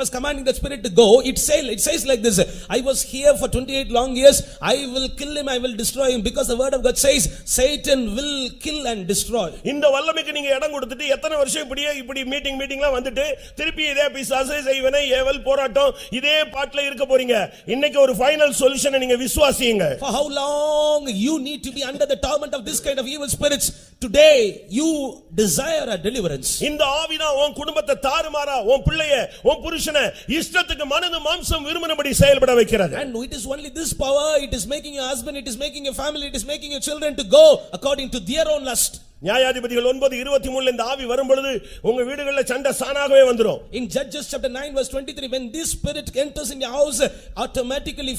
was commanding the spirit to go, it says like this, I was here for 28 long years, I will kill him, I will destroy him, because the word of God says Satan will kill and destroy. இந்த வல்லமைக்கு நீங்க இடம் கொடுத்துட்டு எத்தனை வருஷம் இப்படி மீட்டிங்லாம் வந்துட்டு திருப்பி இதே பிசாசு செய்வனை ஏவல் போராட்டம் இதே பாட்ல இருக்க போறீங்க. இன்னைக்கு ஒரு ஃபைனல் சொல்யூஷனை நீங்க விசுவாசியுங்க. for how long you need to be under the torment of this kind of evil spirits? today you desire a deliverance. இந்த ஆவினா உன் குடும்பத்தை தாறுமாறா உன் பிள்ளைய உன் புருஷனை இஷ்டத்துக்கு மனது மாம்சம் விரும்பினபடி செயல்பட வைக்கிறது. and it is only this power, it is making your husband, it is making your family, it is making your children to go according to their own lust. நியாயாதிபதிகள் 9:23 இந்த ஆவி வரும் பொழுது உங்க வீடுகளில் சண்டை சானாகவே வந்துரும். in Judges chapter 9 verse 23, when this spirit enters in your house, automatically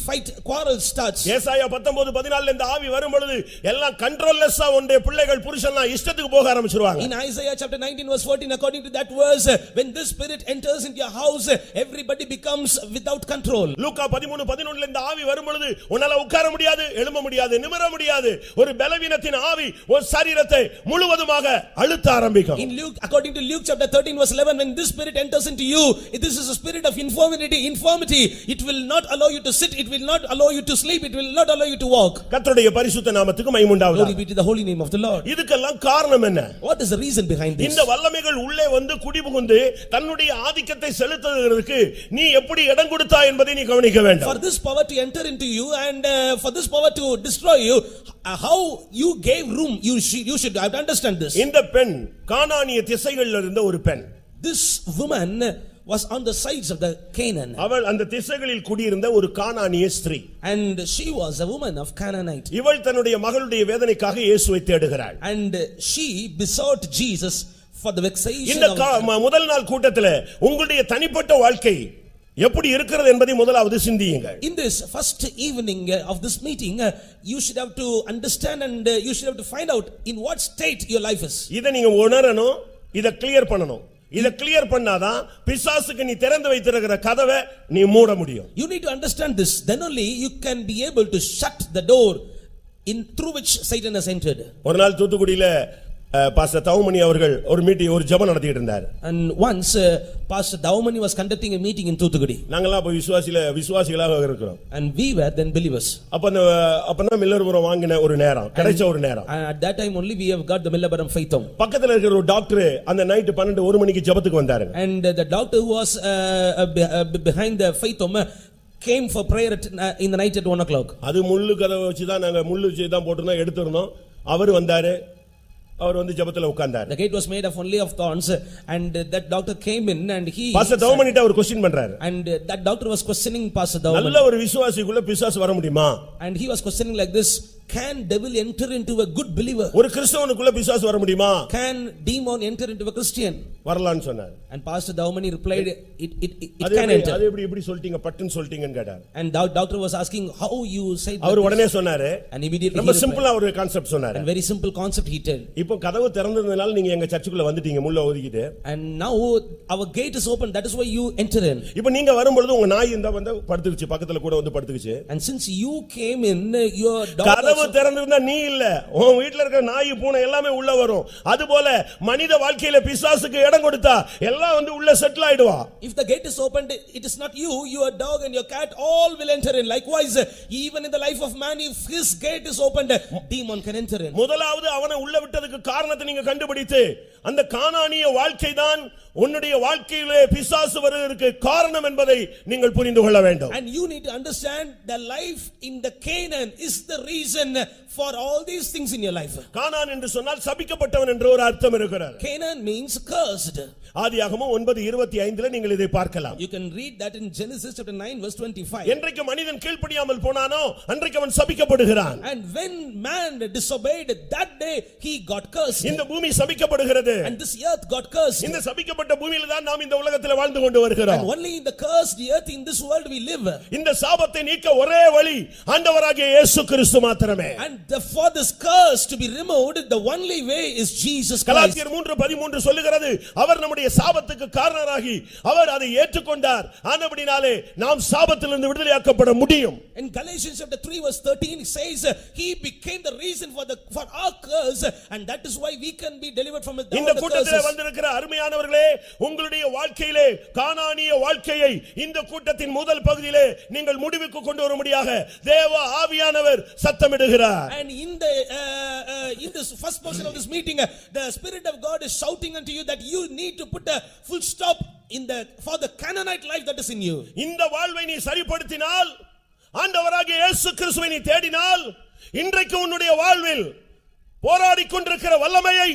quarrel starts. ஏசாயா 19:14 இந்த ஆவி வரும் பொழுது எல்லாம் கண்ட்ரோல்லெஸ்ஸா உன்னுடைய பிள்ளைகள் புருஷன்லாம் இஷ்டத்துக்கு போக ஆரம்பிச்சிடுவாங்க. in Isaiah chapter 19 verse 14, according to that verse, when this spirit enters into your house, everybody becomes without control. லூக்கா 13:11 இந்த ஆவி வரும் பொழுது உன்னால உட்கார முடியாது, எழும்ப முடியாது, நிமிர முடியாது. ஒரு பலவீனத்தின் ஆவி உன் சரீரத்தை முழுவதுமாக அழுத்த ஆரம்பிக்கும். in Luke, according to Luke chapter 13 verse 11, when this spirit enters into you, this is a spirit of infirmity. It will not allow you to sit, it will not allow you to sleep, it will not allow you to walk. கர்த்தருடைய பரிசுத்த நாமத்துக்கு மகிமை உண்டாவதாக. Glory be to the holy name of the Lord. இதுக்கெல்லாம் காரணம் என்ன? What is the reason behind this? இந்த வல்லமைகள் உள்ளே வந்து குடிபுகுந்து தன்னுடைய ஆதிக்கத்தை செலுத்துவதற்கு நீ எப்படி இடம் கொடுத்தாய் என்பதை நீ கவனிக்க வேண்டும். for this power to enter into you and for this power to destroy you, how you gave room, you should have to understand this. இந்த பெண் கானானிய திசைகளில் இருந்த ஒரு பெண். this woman was on the sides of the Canaan. அவள் அந்த திசைகளில் குடியிருந்த ஒரு கானானிய ஸ்திரீ. And she was a woman of Canaanite. இவள் தன்னுடைய மகளுடைய வேதனைக்காக இயேசுவை தேடுகிறாள். And she besought Jesus for the vexation இந்த of முதல் நாள் கூட்டத்திலே உங்களுடைய தனிப்பட்ட வாழ்க்கை எப்படி இருக்கிறது என்பதை முதலாவது சிந்தியுங்கள். In this first evening of this meeting, you should have to understand and you should have to find out in what state your life is. இத நீங்க உணரணும், இத கிளியர் பண்ணணும். இத கிளியர் பண்ணாதான் பிசாசுக்கு நீ திறந்து வைத்திருக்கிற கதவை நீ மூட முடியும். You need to understand this, then only you can be able to shut the door in through which Satan has entered. ஒரு நாள் தூத்துக்குடியில பாஸ்டர் தவுமணி அவர்கள் ஒரு மீட்டிங் ஒரு ஜெபம் நடத்திட்டு இருந்தார். And once Pastor Daumani was conducting a meeting in Thuthukudi. நாங்கலாம் அப்ப விசுவாசிகளாக இருக்கிறோம். And we were then believers. அப்பதான் மில்லர்புரம் வாங்கின ஒரு நேரம், கிடைச்ச ஒரு நேரம். And at that time only we have got the Millabaram faith home. பக்கத்துல இருக்கிற ஒரு டாக்டர் அந்த நைட் 12 மணிக்கு ஜெபத்துக்கு வந்தாரு. And the doctor who was behind the faith home came for prayer in the night at 1 o'clock. அது முள்ளு கதவை வச்சு தான் நாங்க முள்ளு வச்சு தான் போட்டுறோம் எடுத்துறோம். அவர் வந்தாரு. அவர் வந்து ஜெபத்துல உட்கார்ந்தார். The gate was made of only of thorns and that doctor came in and he pastor தவுமணிட்ட அவர் क्वेश्चन பண்றாரு. And that doctor was questioning Pastor Daumani. நல்ல ஒரு விசுவாசிக்குள்ள பிசாசு வர முடியுமா? And he was questioning like this, can devil enter into a good believer? ஒரு கிறிஸ்தவனுக்குள்ள பிசாசு வர முடியுமா? Can demon enter into a Christian? வரலாம்னு சொன்னார். And Pastor Daumani replied, it can enter. அது எப்படி சொல்லிட்டீங்க பட்டுன்னு சொல்லிட்டீங்கன்னு கேட்டார். And doctor was asking how you said that. அவர் உடனே சொன்னாரு. And immediately ரொம்ப சிம்பிளா ஒரு கான்செப்ட் சொன்னாரு. And very simple concept he told. இப்போ கதவு திறந்ததனால நீங்க எங்க சர்ச்சுக்குள்ள வந்துட்டீங்க முள்ள ஒதுக்கிட்டு. And now our gate is open, that is why you enter in. இப்போ நீங்க வரும்போது உங்க நாய் இந்த வந்து படுத்துக்கிச்சு, பக்கத்துல கூட வந்து படுத்துக்கிச்சு. And since you came in, your dog கதவு திறந்திருந்தா நீ இல்ல, உன் வீட்ல இருக்கிற நாய் பூனை எல்லாமே உள்ள வரும். அதுபோல மனித வாழ்க்கையில பிசாசுக்கு இடம் கொடுத்தா எல்லாம் வந்து உள்ள settle ஆயிடுவா. If the gate is opened, it is not you, your dog and your cat all will enter in. Likewise, even in the life of man, if his gate is opened, demon can enter in. முதலாவது அவனை உள்ள விட்டதுக்கு காரணத்தை நீங்க கண்டுபிடித்து அந்த கானானிய வாழ்க்கை தான் உன்னுடைய வாழ்க்கையிலே பிசாசு வருவதற்கு காரணம் என்பதை நீங்கள் புரிந்து கொள்ள வேண்டும். And you need to understand the life in the Canaan is the reason for all these things in your life. கானான் என்று சொன்னால் சபிக்கப்பட்டவன் என்ற ஒரு அர்த்தம் இருக்கிறது. Canaan means cursed. ஆதியாகமம் 9:25 நீங்கள் இதை பார்க்கலாம். You can read that in Genesis chapter 9 verse 25. என்றைக்கு மனிதன் கீழ்ப்படியாமல் போனானோ அன்றைக்கு அவன் சபிக்கப்படுகிறான். And when man disobeyed, that day he got cursed. இந்த பூமி சபிக்கப்படுகிறது. And this earth got cursed. இந்த சபிக்கப்பட்ட பூமியில தான் நாம் இந்த உலகத்தில் வாழ்ந்து கொண்டு வருகிறோம். And only in the cursed earth in this world we live. இந்த சாபத்தை நீக்க ஒரே வழி ஆண்டவராகிய இயேசு கிறிஸ்து மாத்திரமே. And for this curse to be removed, the only way is Jesus Christ. கலாத்தியர் 3:13 சொல்லுகிறது, அவர் நம்முடைய சாபத்துக்கு காரணராகி அவர் அதை ஏற்றுக்கொண்டார். ஆனபடினாலே நாம் சாபத்திலிருந்து விடுதலையாக்கப்பட முடியும். In Galatians chapter 3 verse 13 it says he became the reason for our curse, and that is why we can be delivered from the curse. இந்த கூட்டத்திலே வந்திருக்கிற அருமையானவர்களே, உங்களுடைய வாழ்க்கையிலே கானானிய வாழ்க்கையை இந்த கூட்டத்தின் முதல் பகுதியிலே நீங்கள் முடிவுக்கு கொண்டு வரும்படியாக தேவ ஆவியானவர் சத்தமிடுகிறார். And in this first portion of this meeting, the Spirit of God is shouting unto you that you need to put a full stop for the Canaanite life that is in you. இந்த வாழ்வை நீ சரிப்படுத்தினால், ஆண்டவராகிய இயேசு கிறிஸ்துவை நீ தேடினால், இன்றைக்கு உன்னுடைய வாழ்வில் போராடிக் கொண்டிருக்கிற வல்லமையை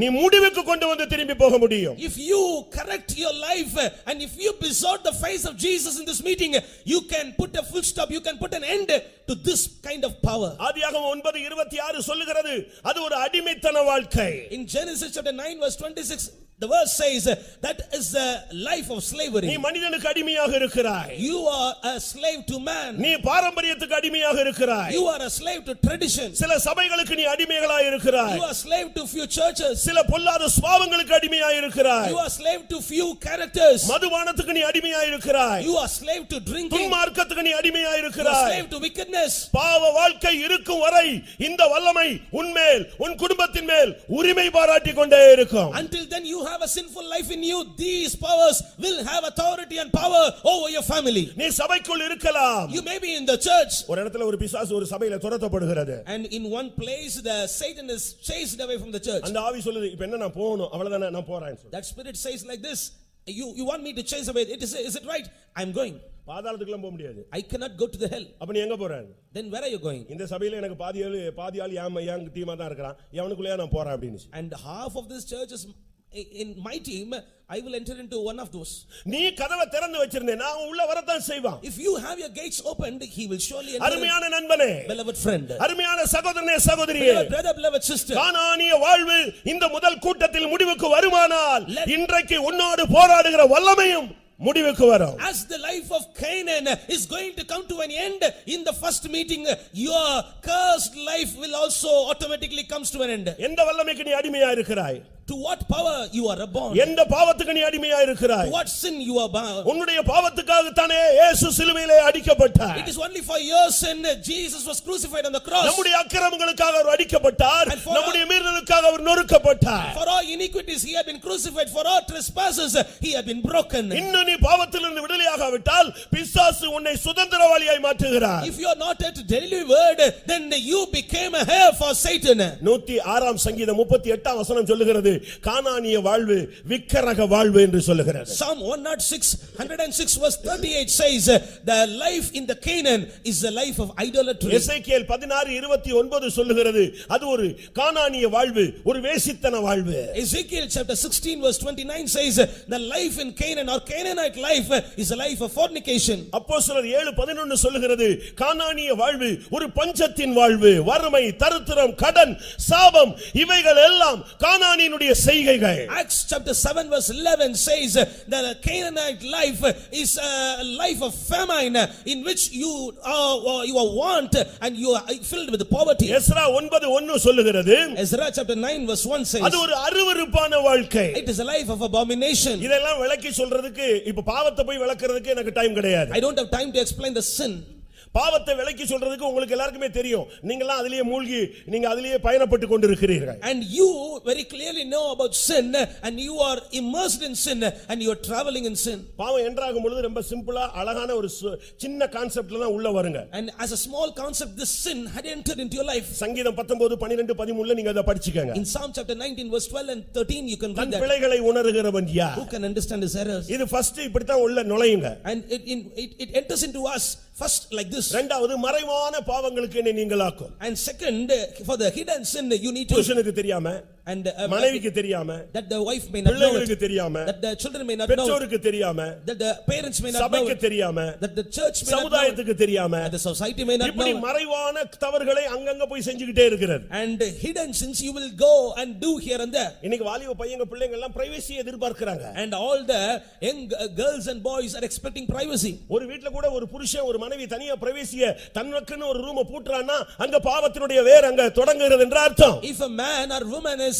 நீ முடிவுக்கு கொண்டு வந்து திரும்பி போக முடியும். If you correct your life and if you besought the face of Jesus in this meeting, you can put a full stop, you can put an end to this kind of power. ஆதியாகமம் 9:26 சொல்லுகிறது, அது ஒரு அடிமைத்தன வாழ்க்கை. In Genesis chapter 9 verse 26 the verse says that is a life of slavery. நீ மனிதனுக்கு அடிமையாக இருக்கிறாய். You are a slave to man. நீ பாரம்பரியத்துக்கு அடிமையாக இருக்கிறாய். You are a slave to tradition. சில சபைகளுக்கு நீ அடிமைகளாய் இருக்கிறாய். You are slave to few churches. சில பொல்லாத சுபாவங்களுக்கு அடிமையாய் இருக்கிறாய். You are slave to few characters. மதுபானத்துக்கு நீ அடிமையாய் இருக்கிறாய். You are slave to drinking. துன்மார்க்கத்துக்கு நீ அடிமையாய் You are இருக்கிறாய். slave to wickedness. பாவ வாழ்க்கை இருக்கும் வரை இந்த வல்லமை உன்மேல் உன் குடும்பத்தின் மேல் உரிமை பாராட்டிக் கொண்டே இருக்கும். Until then you have a sinful life in you, these powers will have authority and power over your family. நீ சபைக்குள் இருக்கலாம். You may be in the church. ஒரு இடத்துல ஒரு பிசாசு ஒரு சபையில துரத்தப்படுகிறது. And in one place the Satan is chased away from the church. அந்த ஆவி சொல்லுது, இப்போ என்ன நான் போகணும், அவ்வளவுதானே நான் போறேன்னு சொல்லு. That spirit says like this, you want me to chase away, is it right? I'm going. பாதாளத்துக்குலாம் போக முடியாது. I cannot go to the hell. அப்ப நீ எங்க போற? Then where are you going? இந்த சபையில எனக்கு பாதி ஆள் ஏன் டீமா தான் இருக்கறான். எவனுக்குள்ளே நான் போறேன் அப்படினு. And half of this church is in my team, I will enter into one of those. நீ கதவை திறந்து வச்சிருந்தேனா அவன் உள்ள வரத்தான் செய்வான். If you have your gates opened, he will surely enter. அருமையான நண்பனே, beloved friend, அருமையான சகோதரனே சகோதரியே, beloved brother, beloved sister, கானானிய வாழ்வு இந்த முதல் கூட்டத்தில் முடிவுக்கு வருமானால் இன்றைக்கு உன்னோடு போராடுகிற வல்லமையும் முடிவுக்கு வரும். As the life of Canaan is going to come to an end in the first meeting, your cursed life will also automatically comes to an end. எந்த வல்லமைக்கு நீ அடிமையா இருக்கிறாய்? To what power you are born? எந்த பாவத்துக்கு நீ அடிமையா இருக்கிறாய்? To what sin you are bound? உன்னுடைய பாவத்துக்காக தானே இயேசு சிலுவையிலே அடிக்கப்பட்டார். It is only for your sin Jesus was crucified on the cross. நம்முடைய அக்கிரமங்களுக்காக அவர் அடிக்கப்பட்டார், நம்முடைய மீறலுக்காக அவர் நொறுக்கப்பட்டார். For our iniquities he had been crucified, for our trespasses he had been broken. இன்னும் நீ பாவத்திலிருந்து விடுதலையாகாவிட்டால் பிசாசு உன்னை சுதந்திரவாளியாய் மாற்றுகிறார். If you are not yet delivered, then you became a heir for Satan. 106 சங்கீதம் 38 வசனம் சொல்லுகிறது, கானானிய வாழ்வு விக்கிரக வாழ்வு என்று சொல்லுகிறது. Psalm 106 verse 38 says the life in the Canaan is the life of idolatry. எசேக்கியேல் 16:29 சொல்லுகிறது, அது ஒரு கானானிய வாழ்வு, ஒரு வேசித்தன வாழ்வு. Ezekiel chapter 16 verse 29 says the life in Canaan or Canaanite life is a life of fornication. அப்போஸ்தலர் 7:11 சொல்லுகிறது, கானானிய வாழ்வு ஒரு பஞ்சத்தின் வாழ்வு, வறுமை, தரித்திரம், கடன், சாபம் இவைகள் எல்லாம் கானானினுடைய செய்கைகள். Acts chapter 7 verse 11 says that a Canaanite life is a life of famine in which you are want and you are filled with poverty. Ezra 9:1 சொல்லுகிறது, Ezra chapter 9 verse 1 says அது ஒரு அருவருப்பான வாழ்க்கை. it is a life of abomination. இதெல்லாம் விளக்கி சொல்றதுக்கு இப்ப பாவத்தை போய் விளக்குறதுக்கு எனக்கு டைம் கிடையாது. I don't have time to explain the sin. பாவத்தை விலக்கி சொல்றதுக்கு உங்களுக்கு எல்லாருக்குமே தெரியும். நீங்கலாம் அதிலேயே மூழ்கி நீங்க அதிலேயே பயணப்பட்டு கொண்டிருக்கிறீர்கள். And you very clearly know about sin and you are immersed in sin and you are traveling in sin. பாவம் என்றாகும் பொழுது ரொம்ப சிம்பிளா அழகான ஒரு சின்ன கான்செப்ட்ல தான் உள்ள வருங்க. And as a small concept this sin had entered into your life. சங்கீதம் 19:12-13 நீங்க அத படிச்சுக்கங்க. In Psalm chapter 19 verse 12 and 13 you can read that. பிழைகளை உணர்கிறவன் யார்? Who can understand his errors? இது ஃபர்ஸ்ட் இப்படி தான் உள்ள நுழையுங்க. And it enters into us first like this. இரண்டாவது மறைவான பாவங்களுக்கு என்னை நீங்களாக்கும். And second for the hidden sin you need to புருஷனுக்கு தெரியாம, and மனைவிக்கு தெரியாம, that the wife may not know பிள்ளைகளுக்கு it, தெரியாம, that the children may not know it, பெற்றோருக்கு தெரியாம, that the parents may not know சபைக்கு it, தெரியாம, that the church may not know it, சமுதாயத்துக்கு தெரியாம, that the society may not know இப்படி it. மறைவான தவறுகளை அங்கங்க போய் செஞ்சுக்கிட்டே இருக்கிறது. And hidden sins you will go and do here and there. இன்னைக்கு வாலிப பையங்க பிள்ளைங்க எல்லாம் privacy எதிர்பார்க்கறாங்க. And all the young girls and boys are expecting privacy. ஒரு வீட்ல கூட ஒரு புருஷன் ஒரு மனைவி தனியா பிரைவசியை தனக்குன்னு ஒரு ரூம பூட்றானா அங்க பாவத்தினுடைய வேர் அங்க தொடங்குகிறது என்ற அர்த்தம். If a man or woman is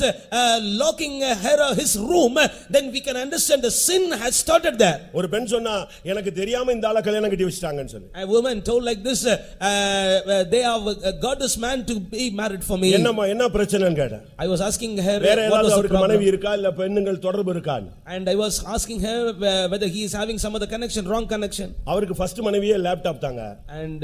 locking her or his room, then we can understand the sin has started there. ஒரு பெண் சொன்னா எனக்கு தெரியாம இந்த ஆளை கல்யாணம் கட்டி வச்சிட்டாங்கன்னு சொல்லி. A woman told like this, they have got this man to be married for me. என்னம்மா என்ன பிரச்சனைன்னு கேட்டேன். I was asking her வேற what ஏதாவது was the அவருக்கு problem. மனைவி இருக்கா இல்ல பெண்ணுங்கள் தொடர்பு இருக்கா? And I was asking her whether he is having some other connection, wrong connection. அவருக்கு ஃபர்ஸ்ட் மனைவியே லேப்டாப் தாங்க. And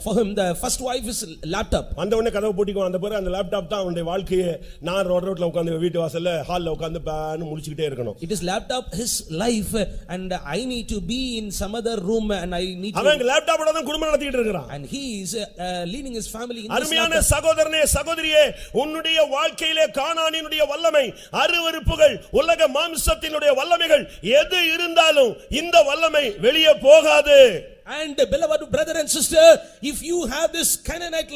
for him the first wife is laptop. அந்த உடனே கதவை பூட்டிக்குவான். அந்த பிறகு அந்த லேப்டாப் தான் அவனுடைய வாழ்க்கையே. நான் ரோட்ல உட்கார்ந்து வீட்டு வாசல்ல ஹால்ல உட்கார்ந்து பான்னு முழிச்சிட்டே இருக்கணும். It is laptop his life and I need to be in some other room and I need to. அவன் லேப்டாப்போட தான் குடும்பம் நடத்திட்டு இருக்கான். And he is leading his family in this அருமையான laptop. சகோதரனே சகோதரியே, உன்னுடைய வாழ்க்கையிலே கானானினுடைய வல்லமை, அருவருப்புகள், உலக மாம்சத்தினுடைய வல்லமைகள் எது இருந்தாலும் இந்த வல்லமை வெளியே போகாது. And beloved brother and sister, if you have this Canaanite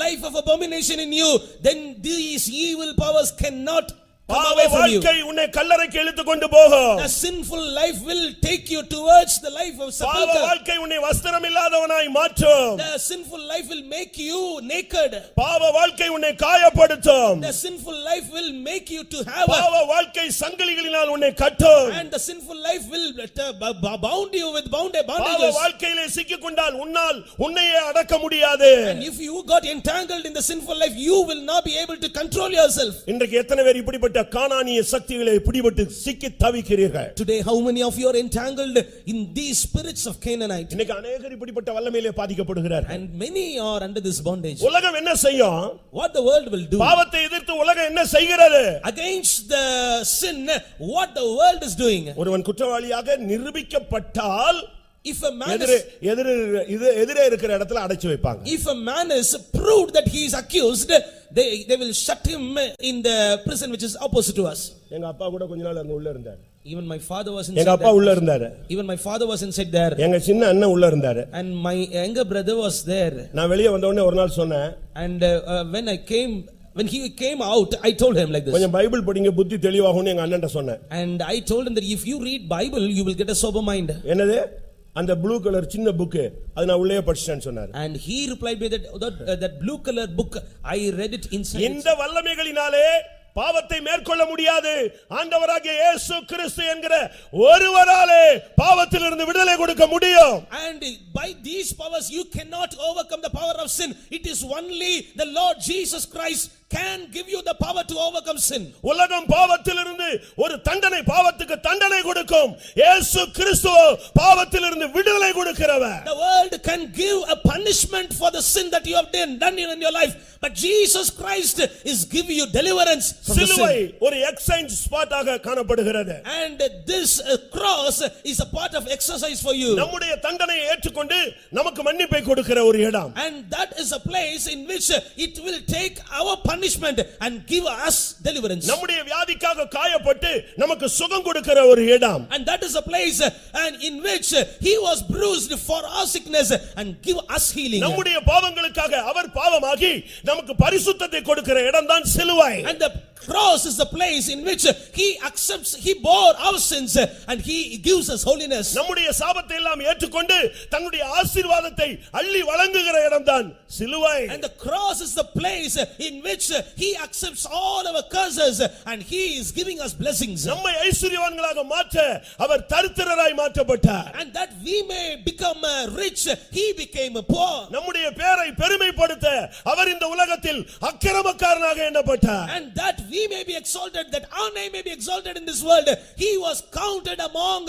life of abomination in you, then these evil powers cannot come away from you. வாழ்க்கை உன்னை கல்லறைக்கு இழுத்து கொண்டு போகும். The sinful life will take you towards the life of sepulcher. வாழ்க்கை உன்னை வஸ்திரம் இல்லாதவனாய் மாற்றும். The sinful life will make you naked. பாவ வாழ்க்கை உன்னை காயப்படுத்தும். The sinful life will make you to have பாவ வாழ்க்கை சங்கிலிகளினால் உன்னை கட்டும். and the sinful life will bound you with bondages. பாவ வாழ்க்கையிலே சிக்கிக் கொண்டால் உன்னையே அடக்க முடியாது. And if you got entangled in the sinful life, you will not be able to control yourself. இன்றைக்கு எத்தனை பேர் இப்படிப்பட்ட கானானிய சக்திகளை பிடிபட்டு சிக்கி தவிக்கிறீர்கள்? Today how many of you are entangled in these spirits of Canaanite? இன்னைக்கு अनेகர் இப்படிப்பட்ட வல்லமையிலே பாதிக்கப்படுகிறார்கள். And many are under this bondage. உலகம் என்ன செய்யும்? What the world will do? பாவத்தை எதிர்த்து உலகம் என்ன செய்கிறது? Against the sin, what the world is doing? ஒருவன் குற்றவாளியாக நிரூபிக்கப்பட்டால் If a man எதிரே இருக்கிற இடத்துல அடைச்சு வைப்பாங்க. If a man is proved that he is accused, they will shut him in the prison which is opposite to us. எங்க அப்பா கூட கொஞ்ச நாள் அங்க உள்ள இருந்தார். Even my father was inside. எங்க அப்பா உள்ள இருந்தாரு. Even my father was inside there. எங்க சின்ன அண்ணன் உள்ள இருந்தாரு. And my younger brother was there. நான் வெளிய வந்த உடனே ஒரு நாள் சொன்னேன். And when he came out, I told him like this. கொஞ்சம் பைபிள் படிங்க புத்தி தெளிவாகும்னு எங்க அண்ணன்ட்ட சொன்னேன். And I told him that if you read Bible, you will get a sober mind. என்னது? அந்த ப்ளூ கலர் சின்ன புக் அது நான் உள்ளே படிச்சேன்னு சொன்னார். And he replied me that blue color book, I read it inside. இந்த வல்லமைகளினாலே பாவத்தை மேற்கொள்ள முடியாது. ஆண்டவராகிய இயேசு கிறிஸ்து என்கிற ஒருவராலே பாவத்திலிருந்து விடுதலை கொடுக்க முடியும். And by these powers you cannot overcome the power of sin. It is only the Lord Jesus Christ can give you the power to overcome sin. உலகம் பாவத்திலிருந்து ஒரு பாவத்துக்கு தண்டனை கொடுக்கும். இயேசு கிறிஸ்து பாவத்திலிருந்து விடுதலை கொடுக்கிறவர். The world can give a punishment for the sin that you have done in your life, but Jesus Christ is giving you deliverance from the சிலுவை sin. ஒரு எக்ஸசைஸ் ஸ்பாட்டாக காணப்படுகிறது. And this cross is a part of exercise for you. நம்முடைய தண்டனையை ஏற்றுக்கொண்டு நமக்கு மன்னிப்பை கொடுக்கிற ஒரு இடம். And that is a place in which it will take our punishment and give us deliverance. நம்முடைய வியாதிக்காக காயப்பட்டு நமக்கு சுகம் கொடுக்கிற ஒரு இடம். And that is a place and in which he was bruised for our sickness and give us healing. நம்முடைய பாவங்களுக்காக அவர் பாவமாகி நமக்கு பரிசுத்தத்தை கொடுக்கிற இடம்தான் சிலுவை. And the cross is the place in which he bore our sins and he gives us holiness. நம்முடைய சாபத்தை எல்லாம் ஏற்றுக்கொண்டு தன்னுடைய ஆசீர்வாதத்தை அள்ளி வழங்குகிற இடம்தான் சிலுவை. And the cross is the place in which he accepts all our curses and he is giving us blessings. நம்மை ஐஸ்வரியவான்களாக மாற்ற அவர் தரித்திரராய் மாற்றப்பட்டார். And that we may become rich, he became poor. நம்முடைய பேரை பெருமைப்படுத்த அவர் இந்த உலகத்தில் அக்கிரமக்காரனாக எண்ணப்பட்டார். And that we may be exalted, that our name may be exalted in this world, he was counted among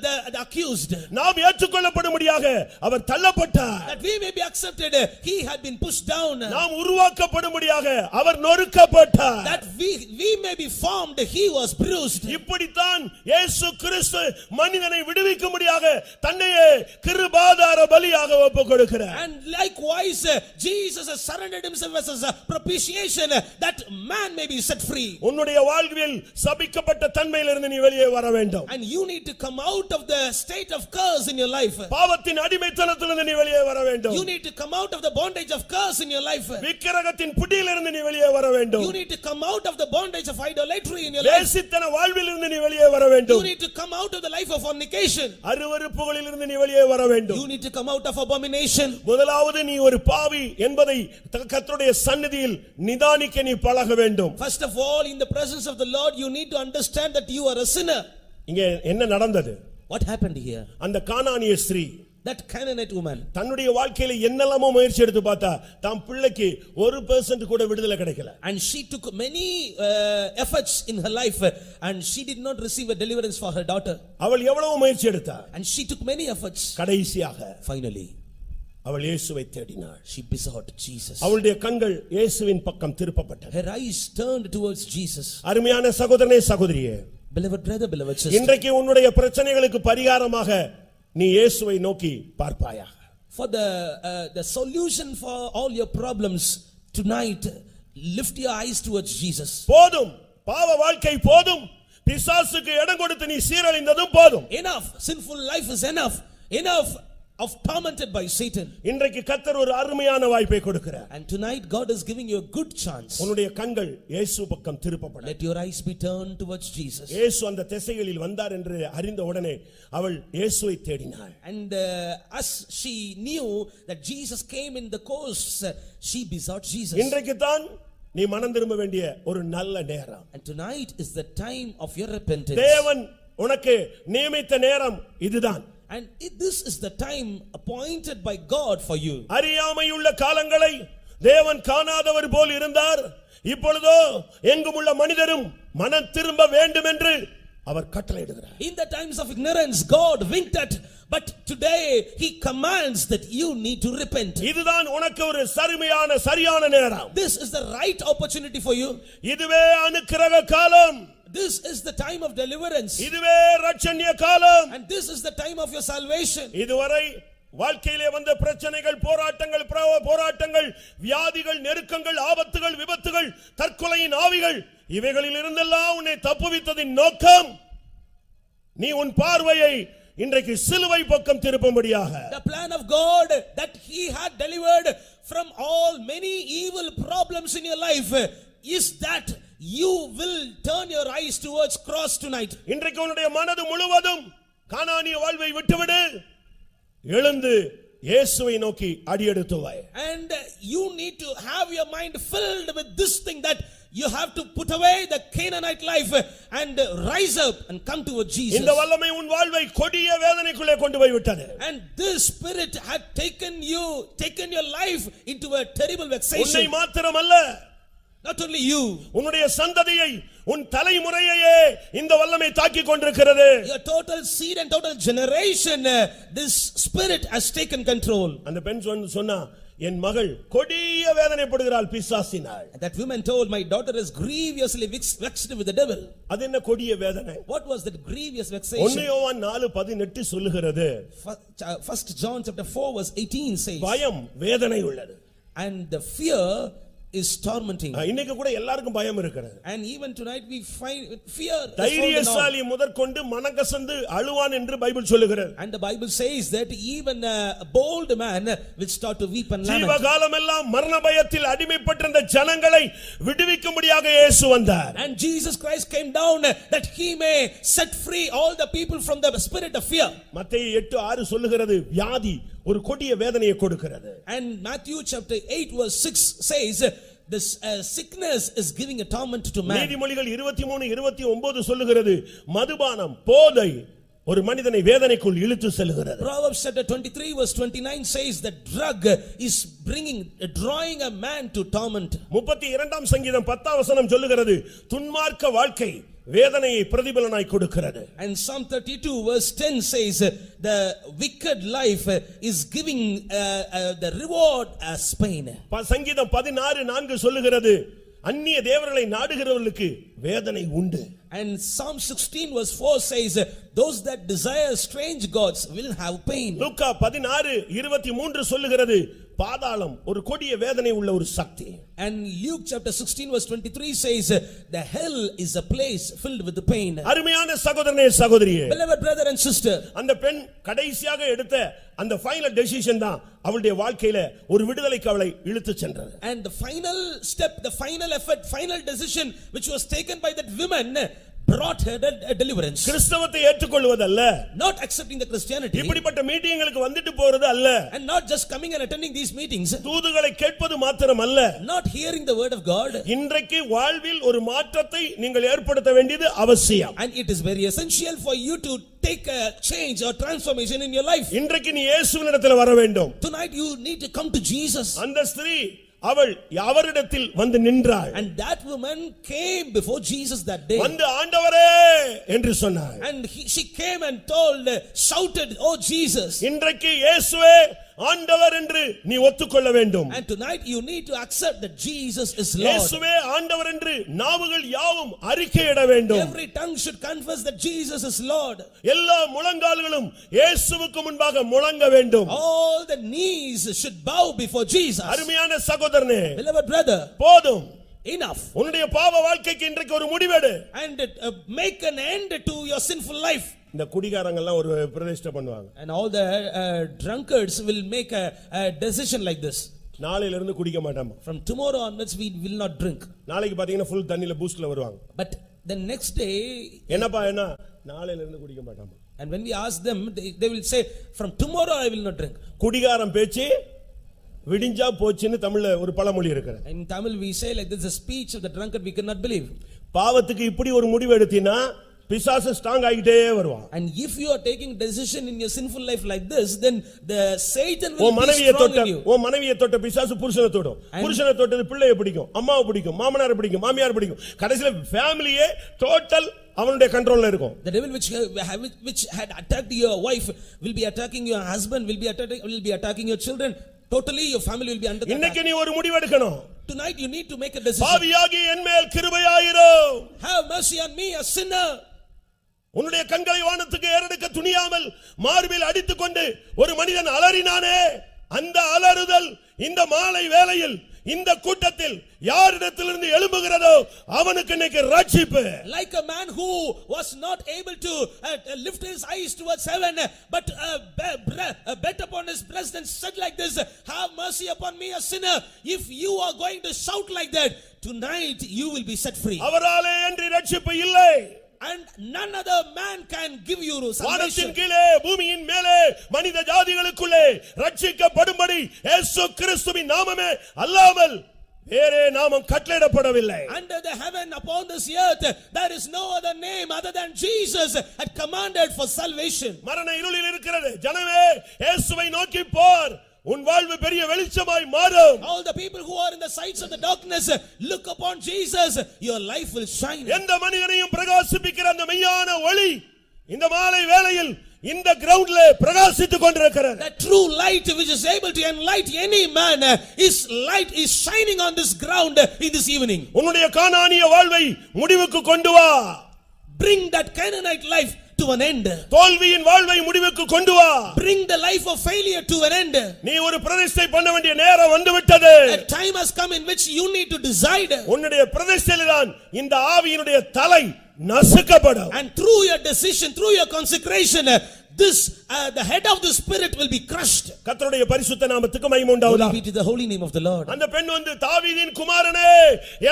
the accused. நாம் ஏற்றுக்கொள்ளப்படும்படியாக அவர் தள்ளப்பட்டார். That we may be accepted, he had been pushed down. நாம் உருவாக்கப்படும்படியாக அவர் நொறுக்கப்பட்டார். That we may be formed, he was bruised. இப்படித்தான் இயேசு கிறிஸ்து மனிதனை விடுவிக்கும்படியாக தன்னையே கிருபாதார பலியாக ஒப்புக்கொடுக்கிறார். And likewise Jesus has surrendered himself as a propitiation that man may be set free. உன்னுடைய வாழ்வில் சபிக்கப்பட்ட தன்மையிலிருந்து நீ வெளியே வர வேண்டும். And you need to come out of the state of curse in your life. பாவத்தின் அடிமைத்தனத்திலிருந்து நீ வெளியே வர வேண்டும். You need to come out of the bondage of curse in your life. விக்கிரகத்தின் பிடியிலிருந்து நீ வெளியே வர வேண்டும். You need to come out of the bondage of idolatry in your life. வேசித்தன வாழ்விலிருந்து நீ வெளியே வர வேண்டும். You need to come out of the life of fornication. அருவருப்புகளிலிருந்து நீ வெளியே வர வேண்டும். You need to come out of abomination. முதலாவது நீ ஒரு பாவி என்பதை கர்த்தருடைய சந்நிதியில் நிதானிக்க நீ பழக வேண்டும். First of all, in the presence of the Lord, you need to understand that you are a sinner. இங்க என்ன நடந்தது? What happened here? அந்த கானானிய ஸ்திரீ, that Canaanite woman, தன்னுடைய வாழ்க்கையில என்னெல்லாமோ முயற்சி எடுத்து பார்த்தா தாம் பிள்ளைக்கு 1% கூட விடுதலை கிடைக்கல. And she took many efforts in her life and she did not receive a deliverance for her daughter. அவள் எவ்வளவு முயற்சி எடுத்தா? And she took many efforts. கடைசியாக finally அவள் இயேசுவை தேடினாள். She besought Jesus. அவளுடைய கண்கள் இயேசுவின் பக்கம் திருப்பப்பட்டன. Her eyes turned towards Jesus. அருமையான சகோதரனே சகோதரியே, beloved brother, beloved sister, இன்றைக்கு உன்னுடைய பிரச்சனைகளுக்கு பரிகாரமாக நீ இயேசுவை நோக்கி பார்ப்பாயாக. For the solution for all your problems tonight, lift your eyes towards Jesus. போதும், பாவ வாழ்க்கை போதும், பிசாசுக்கு இடம் கொடுத்து நீ சீரழிந்ததும் போதும். Enough, sinful life is enough. Enough of tormented by Satan. இன்றைக்கு கர்த்தர் ஒரு அருமையான வாய்ப்பை கொடுக்கிறார். And tonight God is giving you a good chance. உன்னுடைய கண்கள் இயேசு பக்கம் திருப்பப்பட. Let your eyes be turned towards Jesus. இயேசு அந்த திசைகளில் வந்தார் என்று அறிந்த உடனே அவள் இயேசுவை தேடினாள். And as she knew that Jesus came in the course, she besought Jesus. இன்றைக்கு தான் நீ மனம் திரும்ப வேண்டிய ஒரு நல்ல நேரம். And tonight is the time of your repentance. தேவன் உனக்கு நியமித்த நேரம் இதுதான். And this is the time appointed by God for you. அறியாமையுள்ள காலங்களை தேவன் காணாதவர் போல் இருந்தார். இப்பொழுதோ எங்குமுள்ள மனிதரும் மனம் திரும்ப வேண்டும் என்று அவர் கட்டளையிடுகிறார். In the times of ignorance God winked at, but today he commands that you need to repent. இதுதான் உனக்கு ஒரு சரியான நேரம். This is the right opportunity for you. இதுவே அனுக்கிரக காலம். this is the time of deliverance. இதுவே ரட்சணிய காலம். And this is the time of your salvation. இதுவரை வாழ்க்கையிலே வந்த பிரச்சனைகள், போராட்டங்கள், வியாதிகள், நெருக்கங்கள், ஆபத்துகள், விபத்துகள், தற்கொலையின் ஆவிகள், இவைகளில் இருந்தெல்லாம் உன்னை தப்புவித்ததின் நோக்கம் நீ உன் பார்வையை இன்றைக்கு சிலுவை பக்கம் திருப்பும்படியாக. The plan of God that he had delivered from all many evil problems in your life is that you will turn your eyes towards cross tonight. இன்றைக்கு உன்னுடைய மனது முழுவதும் கானானிய வாழ்வை விட்டுவிடு, எழுந்து இயேசுவை நோக்கி அடியெடுத்து வை. And you need to have your mind filled with this thing that you have to put away the Canaanite life and rise up and come toward Jesus. இந்த வல்லமை உன் வாழ்வை கொடிய வேதனைக்குள்ளே கொண்டு போய் விட்டது. And this spirit had taken your life into a terrible vexation. உன்னை மாத்திரமல்ல, not only you, உன்னுடைய சந்ததியை, உன் தலைமுறையையே இந்த வல்லமை தாக்கிக் கொண்டிருக்கிறது. your total seed and total generation, this spirit has taken control. அந்த பெண் சொன்னா, என் மகள் கொடிய வேதனைப்படுகிறாள் பிசாசினால். That woman told, my daughter is grievously vexed with the devil. அது என்ன கொடிய வேதனை? What was that grievous vexation? 1 யோவான் 4:18 சொல்லுகிறது. 1 John chapter 4 verse 18 says, பயம் வேதனை உள்ளது. And the fear is tormenting. இன்னைக்கு கூட எல்லாருக்கும் பயம் இருக்கிறது. And even tonight we find fear. தைரியசாலி முதற்கொண்டு மனகசந்து அழுவான் என்று பைபிள் சொல்லுகிறது. And the Bible says that even a bold man will start to weep and lament. ஜீவகாலமெல்லாம் மரண பயத்தில் அடிமைப்பட்டிருந்த ஜனங்களை விடுவிக்கும்படியாக இயேசு வந்தார். And Jesus Christ came down that he may set free all the people from the spirit of fear. மத்தேயு 8:6 சொல்லுகிறது, வியாதி ஒரு கொடிய வேதனையை கொடுக்கிறது. And Matthew chapter 8 verse 6 says this sickness is giving a torment to man. நீதிமொழிகள் 23:29 சொல்லுகிறது, மதுபானம், போதை ஒரு மனிதனை வேதனைக்குள் இழுத்து செல்கிறது. Proverbs chapter 23 verse 29 says that drug is drawing a man to torment. 32ஆம் சங்கீதம் 10ஆம் வசனம் சொல்லுகிறது, துன்மார்க்க வாழ்க்கை வேதனையை பிரதிபலனாய் கொடுக்கிறது. And Psalm 32 verse 10 says the wicked life is giving the reward as pain. சங்கீதம் 16:4 சொல்லுகிறது, அந்நிய தேவர்களை நாடுகிறவர்களுக்கு வேதனை உண்டு. And Psalm 16 verse 4 says those that desire strange gods will have pain. லூக்கா 16:23 சொல்லுகிறது, பாதாளம் ஒரு கொடிய வேதனை உள்ள ஒரு சக்தி. And Luke chapter 16 verse 23 says the hell is a place filled with the pain. அருமையான சகோதரனே சகோதரியே, Beloved brother and sister, அந்த பெண் கடைசியாக எடுத்த அந்த ஃபைனல் டெசிஷன் தான் அவளுடைய வாழ்க்கையில ஒரு விடுதலைக்கு அவளை இழுத்து சென்றது. And the final step, the final effort, final decision which was taken by that woman brought her a deliverance. கிறிஸ்தவத்தை ஏற்றுக்கொள்வதல்ல, not accepting the Christianity, இப்படிப்பட்ட மீட்டிங்களுக்கு வந்துட்டு போறது அல்ல, and not just coming and attending these meetings, தூதுகளை கேட்பது மாத்திரம் அல்ல, not hearing the word of God. இன்றைக்கு வாழ்வில் ஒரு மாற்றத்தை நீங்கள் ஏற்படுத்த வேண்டியது அவசியம். And it is very essential for you to take a change or transformation in your life. இன்றைக்கு நீ இயேசுவினிடத்தில் வர வேண்டும். Tonight you need to come to Jesus. அந்த ஸ்திரீ அவள் அவரிடத்தில் வந்து நின்றாள். And that woman came before Jesus that day. வந்து ஆண்டவரே என்று சொன்னாள். And she came and shouted, oh Jesus. இன்றைக்கு இயேசுவே ஆண்டவர் என்று நீ ஒத்துக்கொள்ள வேண்டும். And tonight you need to accept that Jesus is Lord. இயேசுவே ஆண்டவர் என்று நாவுகள் யாவும் அறிக்கையிட வேண்டும். Every tongue should confess that Jesus is Lord. எல்லா முழங்கால்களும் இயேசுவுக்கு முன்பாக முழங்க வேண்டும். All the knees should bow before Jesus. அருமையான சகோதரனே, beloved brother, போதும், enough. உன்னுடைய பாவ வாழ்க்கைக்கு இன்றைக்கு ஒரு முடிவெடு. And make an end to your sinful life. இந்த குடிகாரங்க எல்லாம் ஒரு பிரதிஷ்டை பண்ணுவாங்க. And all the drunkards will make a decision like this. நாளையில இருந்து குடிக்க மாட்டாங்க. From tomorrow onwards we will not drink. நாளைக்கு பாத்தீங்கன்னா ஃபுல் தண்ணில பூஸ்ட்ல வருவாங்க. But the next day, என்னப்பா என்ன, நாளையில இருந்து குடிக்க மாட்டாங்க. and when we ask them, they will say, from tomorrow I will not drink. குடிகாரன் பேச்சு விடிஞ்சா போச்சுன்னு தமிழ்ல ஒரு பழமொழி இருக்கு. In Tamil we say like this, the speech of the drunkard we cannot believe. பாவத்துக்கு இப்படி ஒரு முடிவு எடுத்தீனா பிசாசு ஸ்ட்ராங் ஆகிட்டே வருவான். And if you are taking decision in your sinful life like this, then the Satan will O be மனைவியை strong தொட்ட in you. ஓ மனைவியை தொட்ட பிசாசு புருஷனை தொடும். புருஷனை தொட்டது பிள்ளையை பிடிக்கும், அம்மாவை பிடிக்கும், மாமனாரை பிடிக்கும், மாமியாரை பிடிக்கும். கடைசில ஃபேமிலியே டோட்டல் அவனுடைய கண்ட்ரோல்ல இருக்கும். The devil which had attacked your wife will be attacking your husband, will be attacking your children. totally your family will be under the இன்னைக்கு attack. நீ ஒரு முடிவு எடுக்கணும். Tonight you need to make a decision. பாவியாகி என்மேல் கிருபையாயிரும். Have mercy on me, a sinner. உன்னுடைய கண்களை வானத்துக்கு ஏறெடுக்க துணியாமல் மார்பில் அடித்துக்கொண்டு ஒரு மனிதன் அலறினானே, அந்த அலறுதல் இந்த மாலை வேளையில் இந்த கூட்டத்தில் யாரிடத்திலிருந்து எழும்புகிறதோ அவனுக்கு இன்னைக்கு ரட்சிப்பு. Like a man who was not able to lift his eyes towards heaven, but bet upon his breast and said like this, have mercy upon me, a sinner. If you are going to shout like that, tonight you will be set free. அவராலே அன்றி ரட்சிப்பு இல்லை. And none other man can give you salvation. வானத்தின் கீழே பூமியின் மேலே மனித ஜாதிகளுக்குள்ளே ரட்சிக்கப்படும்படி இயேசு கிறிஸ்துவின் நாமமே அல்லாமல் வேறே நாமம் கட்டளையிடப்படவில்லை. Under the heaven upon this earth there is no other name other than Jesus had commanded for salvation. மரண இருளில் இருக்கிறது ஜனமே, இயேசுவை நோக்கி போர், உன் வாழ்வு பெரிய வெளிச்சமாய் மாறும். All the people who are in the sides of the darkness, look upon Jesus, your life will shine. எந்த மனிதனையும் பிரகாசிப்பிக்கிற அந்த மெய்யான ஒளி இந்த மாலை வேளையில் இந்த கிரவுண்ட்ல பிரகாசித்துக் கொண்டிருக்கிறது. The true light which is able to enlighten any man, his light is shining on this ground in this evening. உன்னுடைய கானானிய வாழ்வை முடிவுக்கு கொண்டு வா. Bring that Canaanite life to an end. தோல்வியின் வாழ்வை முடிவுக்கு கொண்டு வா. Bring the life of failure to an end. நீ ஒரு பிரதிஷ்டை பண்ண வேண்டிய நேரம் வந்துவிட்டது. A time has come in which you need to decide. உன்னுடைய பிரதிஷ்டையில்தான் இந்த ஆவியினுடைய தலை நசுக்கப்படும். And through your decision, through your consecration, this the head of the spirit will be crushed. கர்த்தருடைய பரிசுத்த நாமத்துக்கு மகிமை உண்டாவதாக. Glory be to the holy name of the Lord. அந்த பெண் வந்து தாவீதின் குமாரனே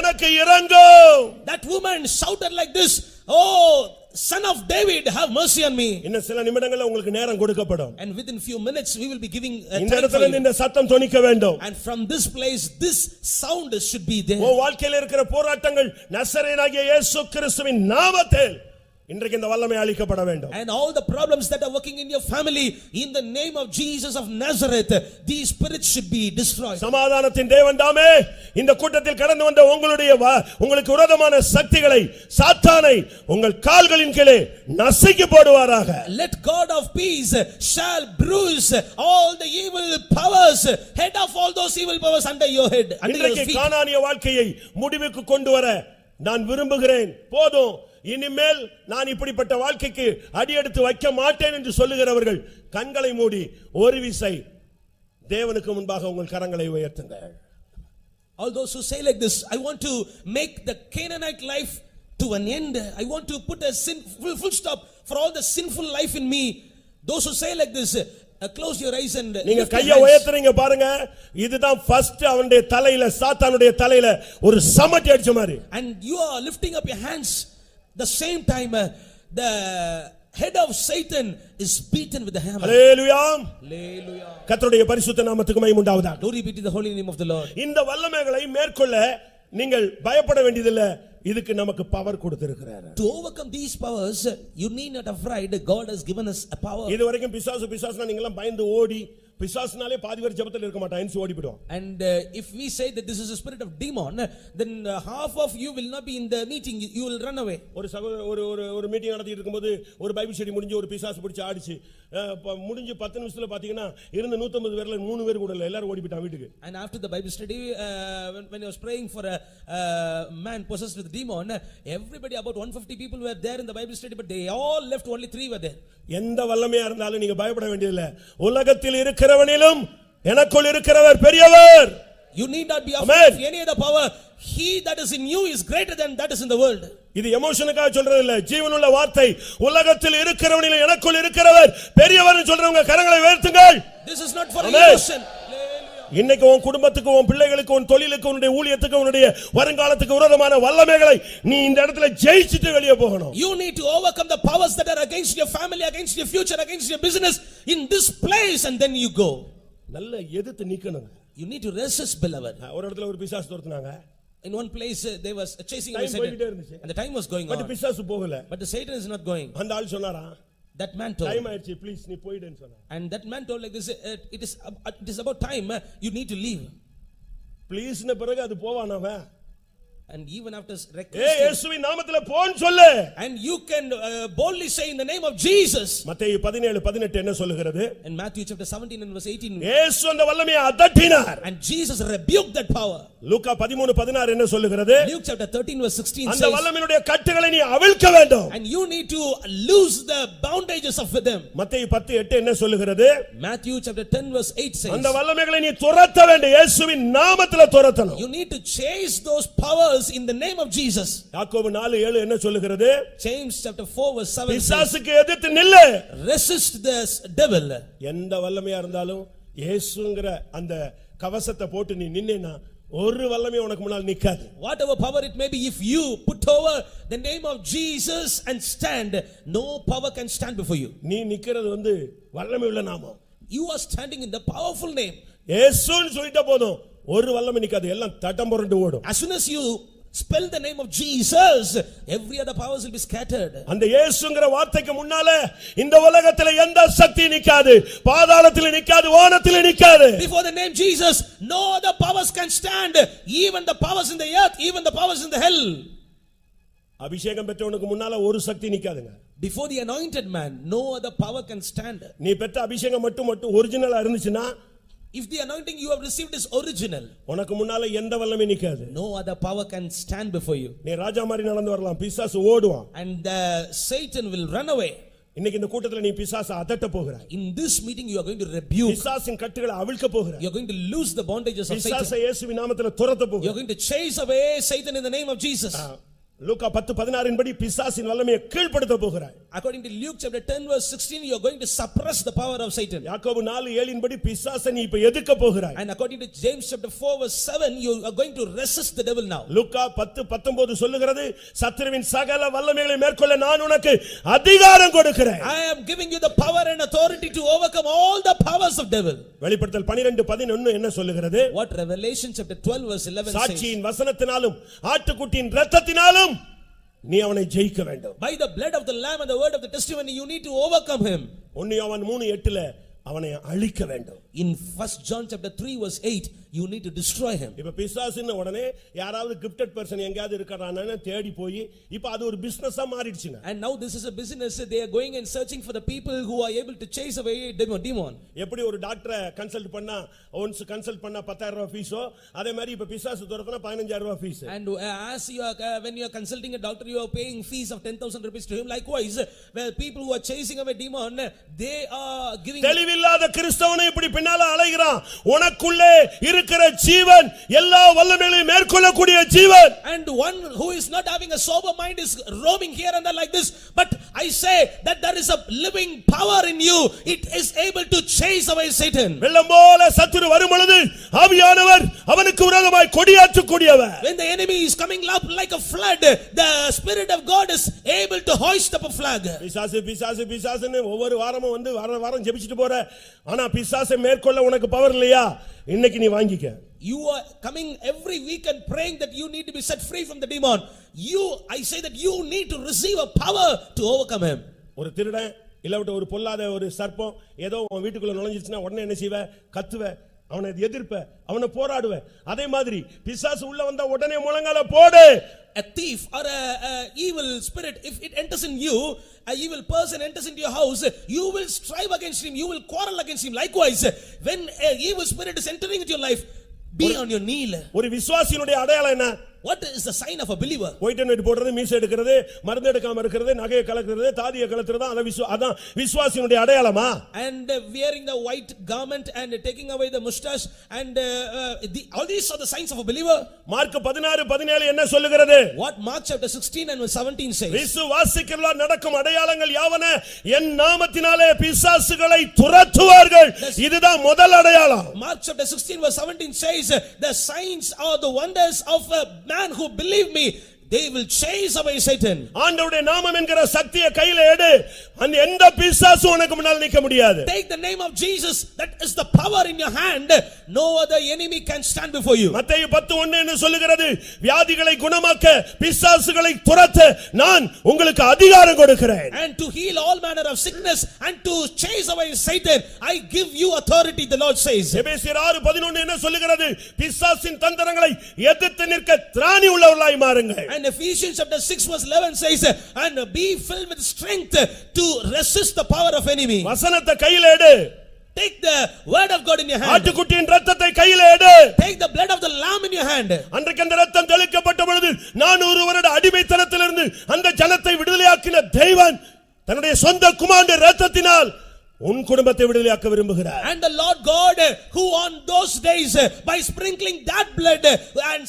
எனக்கு இரங்கும். That woman shouted like this, oh son of David, have mercy on me. இன்னும் சில நிமிடங்கள்ல உங்களுக்கு நேரம் கொடுக்கப்படும். And within few minutes we will be giving இந்த time for இடத்துல you. இந்த சத்தம் தொனிக்க வேண்டும். And from this place this sound should be there. உன் வாழ்க்கையில இருக்கிற போராட்டங்கள் நசரேயனாகிய இயேசு கிறிஸ்துவின் நாமத்தில் இன்றைக்கு இந்த வல்லமை அளிக்கப்பட வேண்டும். And all the problems that are working in your family, in the name of Jesus of Nazareth, these spirits should be destroyed. சமாதானத்தின் தேவன் தாமே இந்த கூட்டத்தில் கடந்து வந்த உங்களுக்கு விரோதமான சக்திகளை சாத்தானை உங்கள் கால்களின் கீழே நசுக்கி போடுவாராக. Let God of peace shall bruise all the evil powers, head of all those evil powers under your head, under your இன்றைக்கு feet. கானானிய வாழ்க்கையை முடிவுக்கு கொண்டு வர நான் விரும்புகிறேன். போதும், இனிமேல் நான் இப்படிப்பட்ட வாழ்க்கைக்கு அடியெடுத்து வைக்க மாட்டேன் என்று சொல்லுகிறவர்கள் கண்களை மூடி ஒரு விசை தேவனுக்கு முன்பாக உங்கள் கரங்களை உயர்த்துங்கள். All those who say like this, I want to make the Canaanite life to an end. I want to put a full stop for all the sinful life in me. Those who say like this, close your eyes and நீங்க கையை உயர்த்துறீங்க பாருங்க. இதுதான் ஃபர்ஸ்ட் அவனுடைய தலையில சாத்தானுடைய தலையில ஒரு சமட்டி அடிச்ச மாதிரி. And you are lifting up your hands. The same time the head of Satan is beaten with the hammer. Hallelujah. Hallelujah. கர்த்தருடைய பரிசுத்த நாமத்துக்கு மகிமை உண்டாவதாக. Glory be to the holy name of the Lord. இந்த வல்லமைகளை மேற்கொள்ள நீங்கள் பயப்பட வேண்டியதில்லை. இதுக்கு நமக்கு பவர் கொடுத்திருக்கிறார். To overcome these powers you need not afraid. God has given us a power. இதுவரைக்கும் பிசாசுனா நீங்க எல்லாம் பயந்து ஓடி, பிசாசுனாலே பாதி பேர் ஜெபத்துல இருக்க மாட்டாங்க, என்சி ஓடி போய்டுவாங்க. And if we say that this is a spirit of demon, then half of you will not be in the meeting, you will run away. ஒரு மீட்டிங் நடத்திட்டு இருக்கும்போது ஒரு பைபிள் ஸ்டடி முடிஞ்சு ஒரு பிசாசு பிடிச்சு ஆடிச்சு முடிஞ்சு 10 நிமிஷத்துல பாத்தீங்கன்னா இருந்த 150 பேர்ல 3 பேர் கூட இல்ல, எல்லாரும் ஓடி போய்ட்டாங்க வீட்டுக்கு. And after the Bible study when I was praying for a man possessed with demon, everybody about 150 people were there in the Bible study, but they all left, only 3 were there. எந்த வல்லமையா இருந்தாலும் நீங்க பயப்பட வேண்டியதில்லை. உலகத்தில் இருக்கிறவனிலும் எனக்குள் இருக்கிறவர் பெரியவர். You need not be afraid of any other power. He that is in you is greater than that is in the world. இது எமோஷனுக்காக சொல்றது இல்ல, ஜீவனுள்ள வார்த்தை. உலகத்தில் இருக்கிறவனிலும் எனக்குள் இருக்கிறவர் பெரியவர்னு சொல்றவங்க கரங்களை உயர்த்துங்கள். This is not for emotion. இன்னைக்கு உன் குடும்பத்துக்கு, உன் பிள்ளைகளுக்கு, உன் தொழிலுக்கு, உன்னுடைய ஊழியத்துக்கு, உன்னுடைய வருங்காலத்துக்கு விரோதமான வல்லமைகளை நீ இந்த இடத்துல ஜெயிச்சிட்டு வெளியே போகணும். You need to overcome the powers that are against your family, against your future, against your business in this place, and then you go. நல்ல எதிர்த்து நிக்கணும். You need to resist, beloved. ஒரு இடத்துல ஒரு பிசாசு துரத்துனாங்க. In one place they was chasing away Satan, and the time was going on, but பிசாசு போகல. but the Satan is not going. அந்த ஆள் சொன்னாரா, that man told, டைம் ஆயிடுச்சு, ப்ளீஸ் நீ போய்டுன்னு சொன்னான். and that man told like this, it is about time, you need to leave. ப்ளீஸ்ன பிறகு அது போவானவ. And even after A requesting, இயேசுவின் நாமத்திலே போன்னு சொல்லு. and you can boldly say in the name of Jesus. மத்தேயு 17:18 என்ன சொல்லுகிறது? In Matthew chapter 17 and verse 18, இயேசு அந்த வல்லமையை அதட்டினார். and Jesus rebuked that power. லூக்கா 13:16 என்ன சொல்லுகிறது? Luke chapter 13 verse 16 அந்த says, வல்லமையுடைய கட்டுகளை நீ அவிழ்க்க வேண்டும். and you need to loose the bondages of them. மத்தேயு 10:8 என்ன சொல்லுகிறது? Matthew chapter 10 verse 8 says, அந்த வல்லமைகளை நீ துரத்த வேண்டும். இயேசுவின் நாமத்திலே துரத்தணும். you need to chase those powers in the name of Jesus. யாக்கோபு 4:7 என்ன சொல்லுகிறது? James chapter 4 verse 7 says, பிசாசுக்கு எதிர்த்து நில்லு. resist the devil. எந்த வல்லமையா இருந்தாலும் இயேசுங்கிற அந்த கவசத்தை போட்டு நீ நின்னேனா ஒரு வல்லமை உனக்கு முன்னால் நிக்காது. Whatever power it may be, if you put over the name of Jesus and stand, no power can stand before you. நீ நிக்கிறது வல்லமை உள்ள நாமம். You are standing in the powerful name. இயேசுன்னு சொல்லிட்ட போதும் ஒரு வல்லமை நிக்காது, எல்லாம் தட்டம் புரண்டு ஓடும். As soon as you spell the name of Jesus, every other powers will be scattered. அந்த இயேசுங்கிற வார்த்தைக்கு முன்னால இந்த உலகத்துல எந்த சக்தி நிக்காது, பாதாளத்துல நிக்காது, வானத்துல நிக்காது. Before the name Jesus, no other powers can stand, even the powers in the earth, even the powers in the hell. அபிஷேகம் பெற்றவனுக்கு முன்னால ஒரு சக்தி நிக்காதுங்க. Before the anointed man, no other power can stand. நீ பெற்ற அபிஷேகம் மட்டும் ஒரிஜினலா இருந்துச்சுன்னா, if the anointing you have received is original, உனக்கு முன்னால எந்த வல்லமை நிக்காது. no other power can stand before you. நீ ராஜா மாதிரி நடந்து வரலாம், பிசாசு ஓடுவான். And Satan will run away. இன்னைக்கு இந்த கூட்டத்துல நீ பிசாசை அதட்ட போகிறாய். In this meeting you are going to rebuke. பிசாசின் கட்டுகளை அவிழ்க்க போகிறாய். You are going to loose the bondages of Satan. பிசாசை இயேசுவின் நாமத்திலே துரத்த போகிறாய். You are going to chase away Satan in the name of Jesus. லூக்கா 10:16 படி பிசாசின் வல்லமையை கீழ்ப்படுத்த போகிறாய். According to Luke chapter 10 verse 16, you are going to suppress the power of Satan. யாக்கோபு 4:7 படி பிசாசை நீ இப்ப எதிர்க்க போகிறாய். And according to James chapter 4 verse 7, you are going to resist the devil now. லூக்கா 10:19 சொல்லுகிறது, சத்துருவின் சகல வல்லமைகளை மேற்கொள்ள நான் உனக்கு அதிகாரம் கொடுக்கிறேன். I am giving you the power and authority to overcome all the powers of devil. வெளிப்படுத்தல் 12:11 என்ன சொல்லுகிறது? What Revelation chapter 12 verse 11 says? சாட்சியின் வசனத்தினாலும் ஆட்டுக்குட்டியின் இரத்தத்தினாலும் நீ அவனை ஜெயிக்க வேண்டும். By the blood of the lamb and the word of the testimony you need to overcome him. 1 யோவான் 3:8 அவனை அழிக்க வேண்டும். In 1 John chapter 3 verse 8, you need to destroy him. இப்ப பிசாசுன்னு உடனே யாராவது கிஃப்டட் பர்சன் எங்கயாவது இருக்கறானே தேடி போய் இப்ப அது ஒரு பிசினஸா மாறிடுச்சுங்க. And now this is a business. They are going and searching for the people who are able to chase away demon. எப்படி ஒரு டாக்டரை கன்சல்ட் பண்ணா ஒன்ஸ் கன்சல்ட் பண்ணா 10000 ரூபாய் ஃபீஸோ அதே மாதிரி இப்ப பிசாசு துரத்துனா 15000 ரூபாய் fees. And as you are when you are consulting a doctor, you are paying fees of 10,000 rupees to him. Likewise, where people who are chasing away demon, they are giving. தெளிவில்லாத கிறிஸ்தவனை இப்படி பின்னால அலைகிறான். உனக்குள்ளே இருக்கிற ஜீவன் எல்லா வல்லமைகளையும் மேற்கொள்ளக்கூடிய ஜீவன். And one who is not having a sober mind is roaming here and there like this. But I say that there is a living power in you. It is able to chase away Satan. வெள்ளம் போல சத்துரு வரும் பொழுது ஆவியானவர் அவனுக்கு விரோதமாய் கொடியாற்றக்கூடியவர். When the enemy is coming up like a flood, the spirit of God is able to hoist up a flag. பிசாசுன்னு ஒவ்வொரு வாரமும் வாரம் ஜெபிச்சிட்டு போற, ஆனா பிசாசை மேற்கொள்ள உனக்கு பவர் இல்லையா? இன்னைக்கு நீ வாங்கிக்க. You are coming every week and praying that you need to be set free from the demon. I say that you need to receive a power to overcome him. ஒரு திருடன் இல்ல ஒரு பொல்லாத ஒரு சர்ப்பம் ஏதோ உன் வீட்டுக்குள்ள நுழைஞ்சிருச்சுனா உடனே என்ன செய்வ? கத்துவ, அவனை எதிர்ப்ப, அவனை போராடுவ. அதே மாதிரி பிசாசு உள்ள வந்தா உடனே முழங்கால போடு. A thief or a evil spirit, if it enters in you, a evil person enters into your house, you will strive against him, you will quarrel against him. Likewise, when a evil spirit is entering into your life, be on your knee. ஒரு விசுவாசியினுடைய அடையாளம் என்ன? What is the sign of a believer? White and white போடுறது, மீசை எடுக்கிறது, மருந்து எடுக்காம இருக்கிறது, நகையை கலக்கிறது, தாடியை கலக்கிறது, அதான் விசுவாசியினுடைய அடையாளமா? And wearing the white garment and taking away the mustache and all these are the signs of a believer. Mark 16:17 என்ன சொல்லுகிறது? What Mark chapter 16 and 17 says? விசுவாசிக்கிறவர்களால் நடக்கும் அடையாளங்கள் யாவன? என் நாமத்தினாலே பிசாசுகளை துரத்துவார்கள். இதுதான் முதல் அடையாளம். Mark chapter 16 verse 17 says, the signs are the wonders of a man who believe me. they will chase away Satan. ஆண்டவருடைய நாமம் என்கிற சக்தியை கையில எடு, அந்த எந்த பிசாசும் உனக்கு முன்னால் நிக்க முடியாது. Take the name of Jesus, that is the power in your hand, no other enemy can stand before you. மத்தேயு 10:1 என்ன சொல்லுகிறது? வியாதிகளை குணமாக்க, பிசாசுகளை துரத்த நான் உங்களுக்கு அதிகாரம் கொடுக்கிறேன். And to heal all manner of sickness and to chase away Satan, I give you authority, the Lord says. எபேசியர் 6:11 என்ன சொல்லுகிறது? பிசாசின் தந்திரங்களை எதிர்த்து நிற்க திராணி உள்ளவர்களாய் மாறுங்கள். And Ephesians chapter 6 verse 11 says, and be filled with strength to resist the power of enemy. வசனத்தை கையில எடு. Take the word of God in your hand. ஆட்டுக்குட்டியின் இரத்தத்தை கையில எடு. Take the blood of the lamb in your hand. அன்றைக்கு அந்த இரத்தம் தெளிக்கப்பட்ட பொழுது 400 வருட அடிமைத்தனத்திலிருந்து அந்த ஜனத்தை விடுதலையாக்கின தெய்வன் தன்னுடைய சொந்த குமாரனுடைய இரத்தத்தினால் உன் குடும்பத்தை விடுதலையாக்க விரும்புகிறார். And the Lord God who on those days by sprinkling that blood and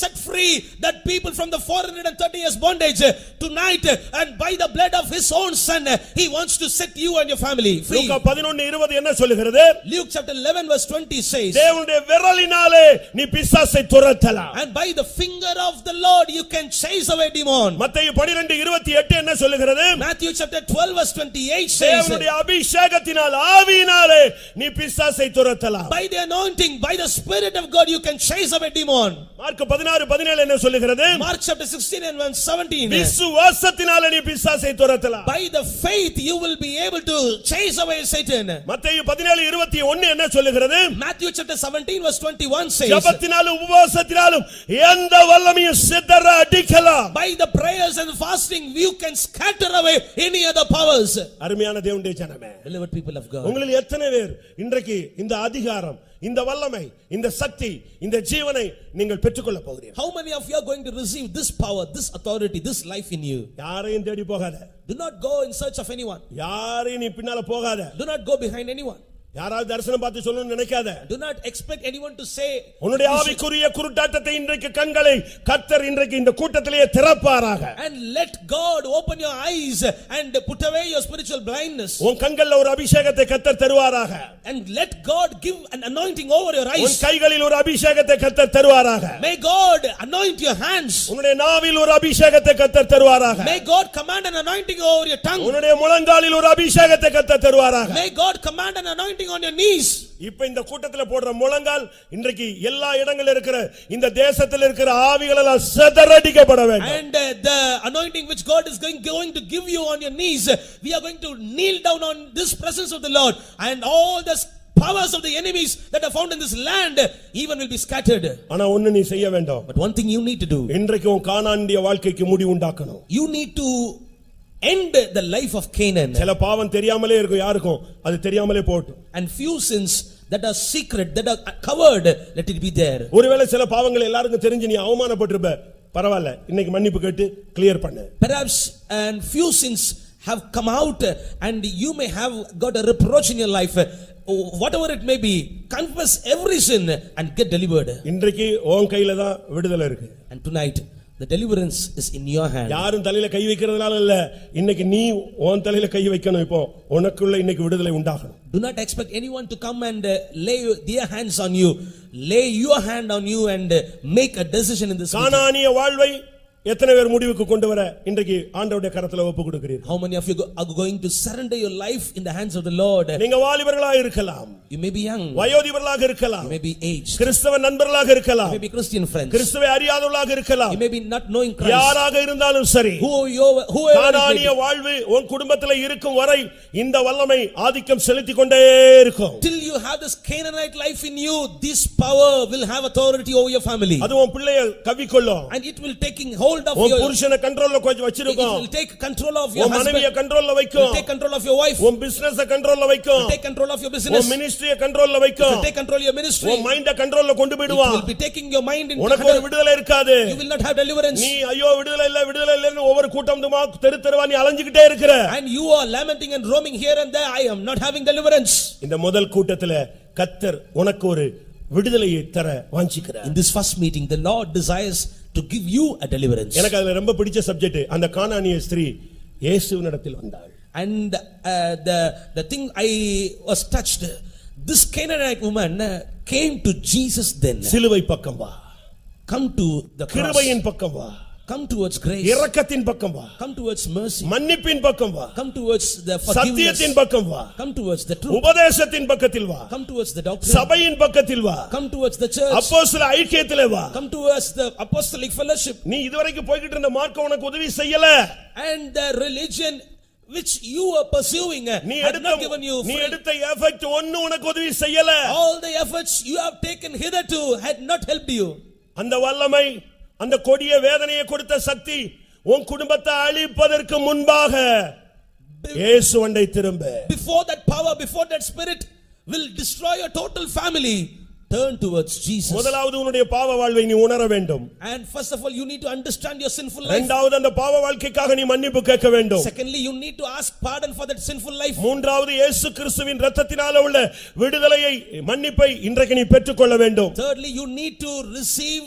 set free that people from the 430 years bondage tonight, and by the blood of his own son he wants to set you and your family free. லூக்கா 11:20 என்ன சொல்லுகிறது? Luke chapter 11 verse 20 says, தேவனுடைய விரலினாலே நீ பிசாசை துரத்தலாம். and by the finger of the Lord you can chase away demon. மத்தேயு 12:28 என்ன சொல்லுகிறது? Matthew chapter 12 verse 28 says, தேவனுடைய அபிஷேகத்தினால் ஆவியினாலே நீ பிசாசை துரத்தலாம். by the anointing, by the spirit of God you can chase away demon. Mark 16:17 என்ன சொல்லுகிறது? Mark chapter 16 and verse 17, விசுவாசத்தினாலே நீ பிசாசை துரத்தலாம். by the faith you will be able to chase away Satan. மத்தேயு 17:21 என்ன சொல்லுகிறது? Matthew chapter 17 verse 21 says, ஜெபத்தினாலும் உபவாசத்தினாலும் எந்த வல்லமையும் சிதற அடிக்கலாம். by the prayers and fasting you can scatter away any other powers. அருமையான தேவனுடைய ஜனமே, Beloved people of God, உங்களில் எத்தனை பேர் இன்றைக்கு இந்த அதிகாரம், இந்த வல்லமை, இந்த சக்தி, இந்த ஜீவனை நீங்கள் பெற்றுக்கொள்ள போகிறீர்கள்? how many of you are going to receive this power, this authority, this life in you? யாரையும் தேடி போகாத. Do not go in search of anyone. யாரையும் நீ பின்னால போகாத. Do not go behind anyone. யாராவது தரிசனம் பார்த்து சொல்லணும்னு நினைக்காத. Do not expect anyone to say. உன்னுடைய ஆவிக்குரிய குருட்டாட்டத்தை இன்றைக்கு கண்களை கர்த்தர் இன்றைக்கு இந்த கூட்டத்திலேயே திறப்பாராக. And let God open your eyes and put away your spiritual blindness. உன் கண்கள்ல ஒரு அபிஷேகத்தை கர்த்தர் தருவாராக. And let God give an anointing over your eyes. உன் கைகளில் ஒரு அபிஷேகத்தை கர்த்தர் தருவாராக. May God anoint your hands. உன்னுடைய நாவில் ஒரு அபிஷேகத்தை கர்த்தர் தருவாராக. May God command an anointing over your tongue. உன்னுடைய முழங்காலில் ஒரு அபிஷேகத்தை கர்த்தர் தருவாராக. May God command an anointing on your knees. இப்ப இந்த கூட்டத்துல போடுற முழங்கால் இன்றைக்கு எல்லா இடங்களிலும் இருக்கிற இந்த தேசத்தில் இருக்கிற ஆவிகளெல்லாம் சிதறடிக்கப்பட வேண்டும். And the anointing which God is going to give you on your knees, we are going to kneel down on this presence of the Lord, and all the powers of the enemies that are found in this land even will be scattered. ஆனா ஒன்னு நீ செய்ய வேண்டும். But one thing you need to do. இன்றைக்கு உன் கானானிய வாழ்க்கைக்கு முடிவு உண்டாக்கணும். You need to end the life of Canaan. சில பாவம் தெரியாமலே இருக்கும் யாருக்கும், அது தெரியாமலே போட்டும். And few sins that are secret, that are covered, let it be there. ஒருவேளை சில பாவங்கள் எல்லாருக்கும் தெரிஞ்சு நீ அவமானப்பட்டிருப்ப, பரவாயில்ல, இன்னைக்கு மன்னிப்பு கேட்டு கிளியர் பண்ணு. Perhaps and few sins have come out and you may have got a reproach in your life. Whatever it may be, confess every sin and get delivered. இன்றைக்கு உன் கையில தான் விடுதலை இருக்கு. And tonight the deliverance is in your hand. யாரும் தலையில கை வைக்கிறதுனால இல்ல, இன்னைக்கு நீ உன் தலையில கை வைக்கணும். இப்போ உனக்குள்ள இன்னைக்கு விடுதலை உண்டாகணும். Do not expect anyone to come and lay their hands on you. Lay your hand on you and make a decision in this. கானானிய வாழ்வை எத்தனை பேர் முடிவுக்கு கொண்டு வர இன்றைக்கு ஆண்டவருடைய கரத்துல ஒப்பு கொடுக்கிறீர்கள்? How many of you are going to surrender your life in the hands of the Lord? நீங்க வாலிபர்களாக இருக்கலாம், You may be young, வயோதிபர்களாக இருக்கலாம், you may be aged, கிறிஸ்தவ நண்பர்களாக you இருக்கலாம், may be Christian friends, கிறிஸ்துவை அறியாதவர்களாக இருக்கலாம், you may be not knowing Christ. யாராக இருந்தாலும் சரி, Whoever கானானிய வாழ்வு உன் குடும்பத்துல இருக்கும் வரை இந்த வல்லமை ஆதிக்கம் செலுத்திக் கொண்டே இருக்கும். till you have this Canaanite life in you, this power will have authority over your family, அது உன் பிள்ளையை கவிக்கொள்ளும். and it will taking hold of உன் your, புருஷனை கண்ட்ரோல்ல கொஞ்சம் it வச்சிருக்கும். will take control of your உன் husband, மனைவியை கண்ட்ரோல்ல it will வைக்கும். take control of your wife, உன் பிசினஸ் கண்ட்ரோல்ல வைக்கும். take control of your உன் business, மினிஸ்ட்ரியை கண்ட்ரோல்ல it வைக்கும். will take control of your ministry, உன் மைண்ட கண்ட்ரோல்ல கொண்டு it போய்டுவான். will be taking your mind in உனக்கு ஒரு விடுதலை இருக்காது. you will not have deliverance, நீ ஐயோ விடுதலை இல்லன்னு ஒவ்வொரு கூட்டம்மா தெரு தெருவா நீ அலைஞ்சிட்டே இருக்கிற. and you are lamenting and roaming here and there, I am not having deliverance. இந்த முதல் கூட்டத்துல கர்த்தர் உனக்கு ஒரு விடுதலையை தர வாஞ்சிக்கிறார். In this first meeting the Lord desires to give you a deliverance. எனக்கு அதுல ரொம்ப பிடிச்ச சப்ஜெக்ட், அந்த கானானிய ஸ்திரீ இயேசுவினிடத்தில் வந்தாள். And the thing I was touched, this Canaanite woman came to Jesus then. சிலுவை பக்கம் வா, Come to the cross, கிருபையின் பக்கம் வா, Come towards grace. இரக்கத்தின் பக்கம் வா. Come towards mercy. மன்னிப்பின் பக்கம் வா. Come towards the forgiveness. சத்தியத்தின் பக்கம் வா. Come towards the truth. உபதேசத்தின் பக்கத்தில் வா. Come towards the doctrine. சபையின் பக்கத்தில் வா. Come towards the church. அப்போஸ்தல ஐக்கியத்திலே வா. Come towards the apostolic fellowship. நீ இதுவரைக்கும் போய்கிட்டு இருந்த மார்க்கம் உனக்கு உதவி செய்யல. And the religion which you were pursuing had not given you நீ free. எடுத்த எஃபெக்ட் ஒண்ணு உனக்கு உதவி செய்யல. All the efforts you have taken hitherto had not helped you. அந்த வல்லமை, அந்த கொடிய வேதனையை கொடுத்த சக்தி உன் குடும்பத்தை அழிப்பதற்கு முன்பாக இயேசு அண்டை திரும்ப. Before that power, before that spirit will destroy your total family, turn towards Jesus. முதலாவது உன்னுடைய பாவ வாழ்வை நீ உணர வேண்டும். And first of all, you need to understand your sinful life. இரண்டாவது அந்த பாவ வாழ்க்கைக்காக நீ மன்னிப்பு கேட்க வேண்டும். Secondly, you need to ask pardon for that sinful life. மூன்றாவது இயேசு கிறிஸ்துவின் இரத்தத்தினால உள்ள விடுதலையை, மன்னிப்பை இன்றைக்கு நீ பெற்றுக்கொள்ள வேண்டும். Thirdly, you need to receive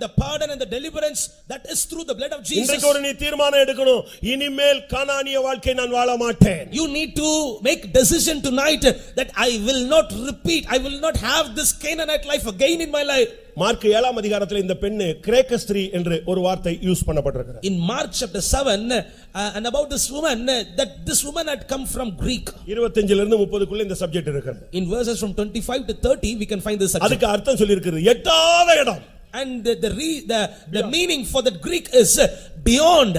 the pardon and the deliverance that is through the blood of Jesus. இன்றைக்கு ஒரு நீ தீர்மானம் எடுக்கணும். இனிமேல் கானானிய வாழ்க்கை நான் வாழ மாட்டேன். You need to make decision tonight that I will not repeat, I will not have this Canaanite life again in my life. Mark 7ஆம் அதிகாரத்தில் இந்த பெண்ணு கிரேக்க ஸ்திரீ என்று ஒரு வார்த்தை use பண்ணப்பட்டிருக்கிறது. In Mark chapter 7 and about this woman, that this woman had come from Greek. 25 ல இருந்து 30 க்குள்ள இந்த சப்ஜெக்ட் இருக்குது. In verses from 25 to 30 we can find this subject. அதுக்கு அர்த்தம் சொல்லி இருக்குது, எட்டாத இடம். And the meaning for that Greek is beyond.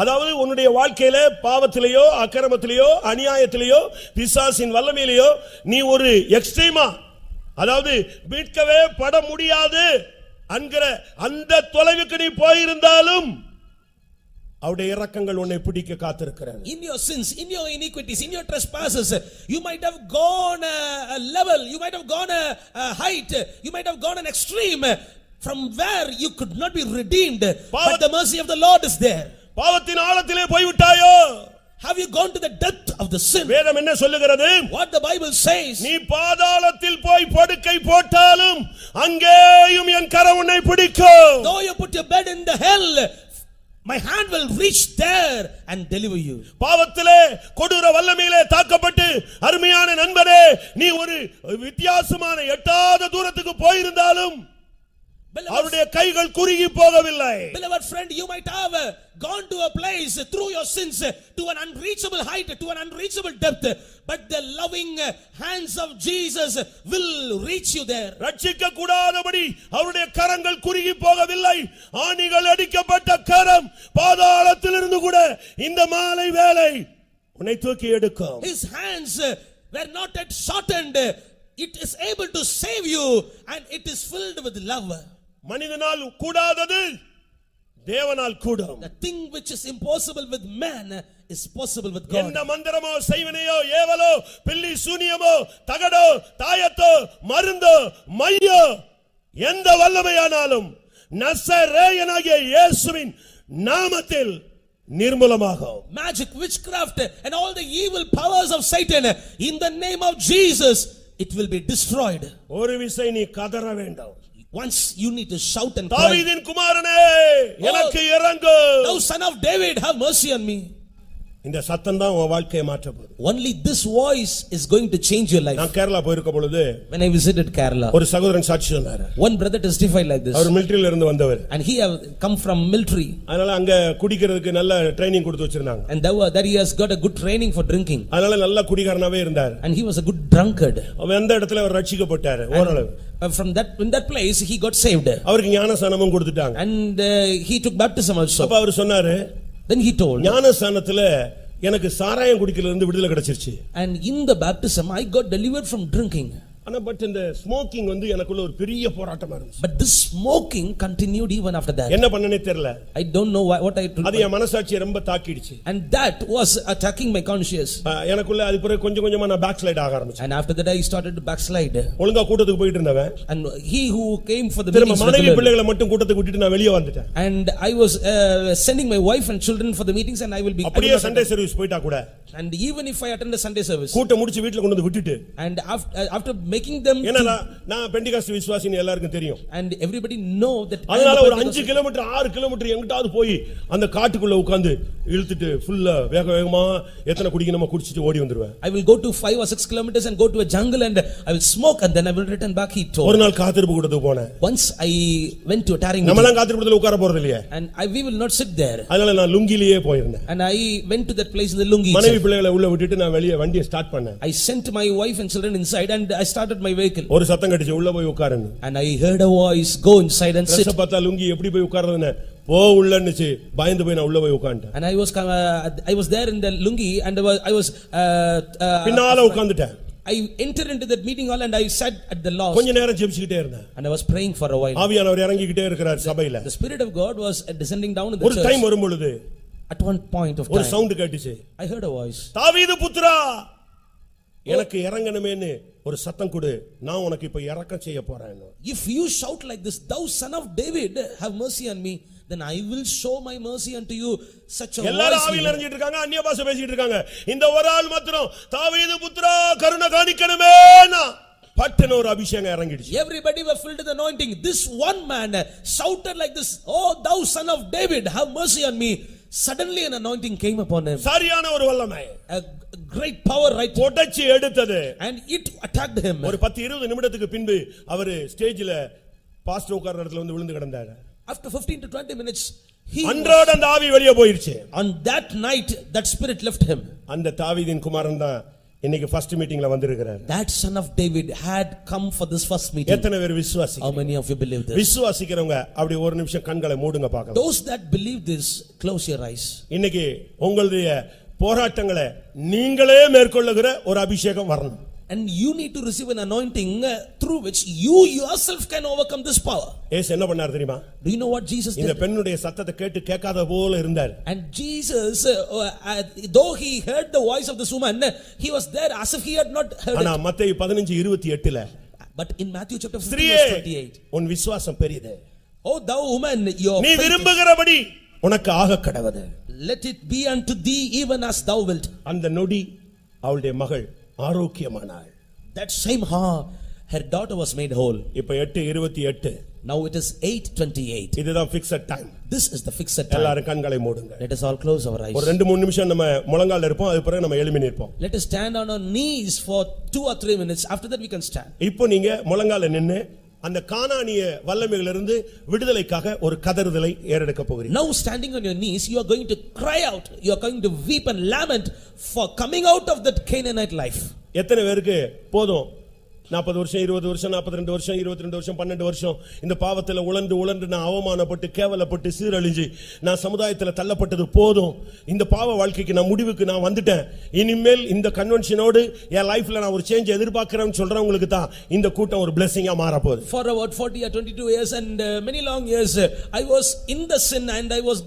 அதாவது உன்னுடைய வாழ்க்கையில பாவத்திலேயோ அக்கிரமத்திலேயோ அநியாயத்திலேயோ பிசாசின் வல்லமையிலேயோ நீ ஒரு எக்ஸ்ட்ரீமா, அதாவது மீட்கவே பட முடியாது என்கிற அந்த தொலைவுக்கு நீ போயிருந்தாலும் அவருடைய இரக்கங்கள் உன்னை பிடிக்க காத்திருக்கிறது. In your sins, in your iniquities, in your trespasses, you might have gone a level, you might have gone a height, you might have gone an extreme from where you could not be redeemed, but the mercy of the Lord is there. பாவத்தின் ஆழத்திலே போய்விட்டாயோ? Have you gone to the depth of the sin? வேதம் என்ன சொல்லுகிறது? What the Bible says. நீ பாதாளத்தில் போய் படுக்கை போட்டாலும் அங்கேயும் என் கரம் உன்னை பிடிக்கும். Though you put your bed in the hell, my hand will reach there and deliver you. பாவத்திலே கொடூர வல்லமையிலே தாக்கப்பட்டு அருமையான நண்பரே, நீ ஒரு வித்தியாசமான எட்டாத தூரத்துக்கு போயிருந்தாலும் அவருடைய கைகள் குறுகி போகவில்லை. Beloved friend, you might have gone to a place through your sins to an unreachable height, to an unreachable depth, but the loving hands of Jesus will reach you there. ரட்சிக்க கூடாதபடி அவருடைய கரங்கள் குறுகி போகவில்லை. ஆணிகள் அடிக்கப்பட்ட கரம் பாதாளத்திலிருந்து கூட இந்த மாலை வேளை உன்னை தூக்கி எடுக்கும். His hands were not yet shortened. It is able to save you and it is filled with love. மனிதனால் கூடாதது தேவனால் கூடும். The thing which is impossible with man is possible with God. எந்த மந்திரமோ செய்வினையோ ஏவலோ பில்லி சூனியமோ தகடோ தாயத்தோ மருந்தோ மையோ எந்த வல்லமையானாலும் நசரேயனாகிய இயேசுவின் நாமத்தில் நிர்மூலமாகும். Magic, witchcraft and all the evil powers of Satan, in the name of Jesus it will be destroyed. ஒரு விசை நீ கதற வேண்டும். Once you need to shout and cry, தாவீதின் குமாரனே எனக்கு இரங்கு. thou son of David, have mercy on me. இந்த சத்தம் தான் உன் வாழ்க்கையை மாற்ற போகுது. Only this voice is going to change your life. நான் கேரளா போயிருக்க பொழுது When I visited Kerala, ஒரு சகோதரன் சாட்சி சொன்னார். one brother testified like this. அவர் மிலிட்டரியில இருந்து வந்தவர். And he have come from military. அதனால அங்க குடிக்கிறதுக்கு நல்ல ட்ரைனிங் கொடுத்து வச்சிருந்தாங்க. And that he has got a good training for drinking. அதனால நல்ல குடிகாரனாவே இருந்தார். And he was a good drunkard. அவன் அந்த இடத்துல அவர் ரட்சிக்கப்பட்டார் ஓரளவு. In that place he got saved. அவருக்கு ஞானஸ்நானமும் கொடுத்துட்டாங்க. And he took baptism also. அப்ப அவர் சொன்னாரு, then he told, ஞானஸ்நானத்துல எனக்கு சாராயம் குடிக்கல இருந்து விடுதலை கிடைச்சிருச்சு. And in the baptism I got delivered from drinking. ஆனா பட் இந்த ஸ்மோக்கிங் வந்து எனக்குள்ள ஒரு பெரிய போராட்டமா இருந்துச்சு. But this smoking continued even after that. என்ன பண்ணனே தெரியல. I don't know what I did. அது என் மனசாட்சியை ரொம்ப தாக்கிடுச்சு. And that was attacking my conscience. எனக்குள்ள அது பிறகு கொஞ்சம் கொஞ்சமா நான் பேக் ஸ்லைட் ஆக ஆரம்பிச்சேன். And after that I started to backslide. ஒழுங்கா கூட்டத்துக்கு போயிட்டு இருந்தவன். And he who came for the meetings, மனைவி பிள்ளைகளை மட்டும் கூட்டத்துக்கு விட்டுட்டு நான் வெளிய வந்துட்டேன். And I was sending my wife and children for the meetings and I will be அப்படியே சண்டே சர்வீஸ் போய்ட்டா கூட And even if I attend a Sunday service, கூட்டம் முடிச்சு வீட்ல கொண்டு வந்து விட்டுட்டு, and after making them, ஏன்னா நான் பெண்டிகாஸ்ட் விசுவாசின்னு எல்லாருக்கும் தெரியும், and everybody know that, அதனால ஒரு 5 கிலோமீட்டர் 6 கிலோமீட்டர் எங்கிட்டாவது போய் அந்த காட்டுக்குள்ள உட்கார்ந்து இழுத்துட்டு ஃபுல்லா வேகமா எத்தனை குடிக்கணுமோ குடிச்சிட்டு ஓடி வந்துருவேன். I will go to 5 or 6 kilometers and go to a jungle and I will smoke and then I will return back, he told. ஒரு நாள் காத்திருப்பு கூடத்துக்கு போனேன். Once I went to a tarrying meeting, நம்மலாம் காத்திருப்புல உட்கார போறது இல்லையே, and we will not sit there, அதனால நான் லுங்கிலேயே போயிருந்தேன். and I went to that place in the lungi. மனைவி பிள்ளைகளை உள்ள விட்டுட்டு நான் வெளிய வண்டியை ஸ்டார்ட் பண்ணேன். I sent my wife and children inside and I started my vehicle. ஒரு சத்தம் கேட்டுச்சு, உள்ள போய் உட்காருன்னு. And I heard a voice, go inside and sit. பார்த்தா லுங்கி எப்படி போய் உட்கார்றதுன்னு போ உள்ளன்னுச்சு, பயந்து போய் நான் உள்ள போய் உட்கார்ந்தேன். And I was there in the lungi and I was பின்னால உட்கார்ந்துட்டேன். I entered into that meeting hall and I sat at the last. கொஞ்ச நேரம் ஜெபிச்சிட்டே இருந்தேன். And I was praying for a while. ஆவியானவர் இறங்கிட்டே இருக்கிறார் சபையில. The spirit of God was descending down in the church. ஒரு டைம் வரும் பொழுது at one point of time ஒரு சவுண்ட் கேட்டுச்சு. I heard a voice. தாவீது புத்திரா, எனக்கு இறங்கணுமேன்னு ஒரு சத்தம் கொடு, நான் உனக்கு இப்ப இறக்கம் செய்ய போறேன். If you shout like this, thou son of David, have mercy on me, then I will show my mercy unto you. Such a voice. எல்லாரும் ஆவியில இறங்கிட்டு இருக்காங்க, அந்நிய பாஷை பேசிட்டு இருக்காங்க. இந்த ஒரு ஆள் மாத்திரம் தாவீது புத்திரா கருணை காணிக்கணுமேனா பட்டன ஒரு அபிஷேகம் இறங்கிடுச்சு. Everybody were filled with the anointing. This one man shouted like this, oh thou son of David, have mercy on me. Suddenly an anointing came upon him. சரியான ஒரு வல்லமை, a great power right போடச்சி எடுத்தது, and it attacked him. ஒரு 10-20 நிமிடத்துக்கு பின்பு அவர் ஸ்டேஜ்ல பாஸ்டர் உட்கார்ற இடத்துல வந்து விழுந்து கிடந்தார். After 15 to 20 minutes he அன்றோட அந்த ஆவி வெளியே போயிருச்சு. On that night that spirit left him. அந்த தாவீதின் குமாரன் தான் இன்னைக்கு ஃபர்ஸ்ட் மீட்டிங்ல வந்திருக்கிறார். That son of David had come for this first meeting. எத்தனை பேர் விசுவாசிக்கிறீங்க? How many of you believe this? விசுவாசிக்கிறவங்க அப்படி ஒரு நிமிஷம் கண்களை மூடுங்க பார்க்கலாம். Those that believe this, close your eyes. இன்னைக்கு உங்களுடைய போராட்டங்களை நீங்களே மேற்கொள்ளுகிற ஒரு அபிஷேகம் வரணும். And you need to receive an anointing through which you yourself can overcome this power. இயேசு என்ன பண்ணார் தெரியுமா? Do you know what Jesus did? இந்த பெண்ணுடைய சத்தத்தை கேட்டு கேட்காத போல இருந்தார். And Jesus, though he heard the voice of this woman, he was there as if he had not heard it. ஆனா மத்தேயு 15:28ல, but in Matthew chapter 15:28, உன் விசுவாசம் பெரியது, oh thou woman, your நீ விரும்புகிறபடி உனக்கு ஆக கடவது, let it be unto thee even as thou wilt. அந்த நொடி அவளுடைய மகள் ஆரோக்கியமானாள். That same hour her daughter was made whole. இப்ப 8:28. Now it is 8:28. இதுதான் fixed time. This is the fixed time. எல்லாரும் கண்களை மூடுங்க. Let us all close our eyes. ஒரு 2-3 நிமிஷம் நம்ம முழங்கால்ல இருப்போம், அதுக்கு பிறகு நம்ம எழும்பி நிற்போம். Let us stand on our knees for 2 or 3 minutes. After that we can stand. இப்போ நீங்க முழங்கால்ல நின்னு அந்த கானானிய வல்லமையிலிருந்து விடுதலைக்காக ஒரு கதறுதலை ஏறெடுக்க போகிறீங்க. Now standing on your knees, you are going to cry out, you are going to weep and lament for coming out of that Canaanite life. எத்தனை பேருக்கு போதும் 40 வருஷம் 20 வருஷம் 42 வருஷம் 22 வருஷம் 12 வருஷம் இந்த பாவத்துல உழண்டு நான் அவமானப்பட்டு கேவலப்பட்டு சீரழிஞ்சு நான் சமுதாயத்துல தள்ளப்பட்டது போதும், இந்த பாவ வாழ்க்கைக்கு நான் முடிவுக்கு நான் வந்துட்டேன், இனிமேல் இந்த கன்வென்ஷனோடு என் லைஃப்ல நான் ஒரு சேஞ்ச் எதிர்பார்க்கிறேன்னு சொல்றவங்களுக்கு தான் இந்த கூட்டம் ஒரு blessing-ஆ மாற போகுது. For about 40 or 22 years and many long years I was in the sin and I was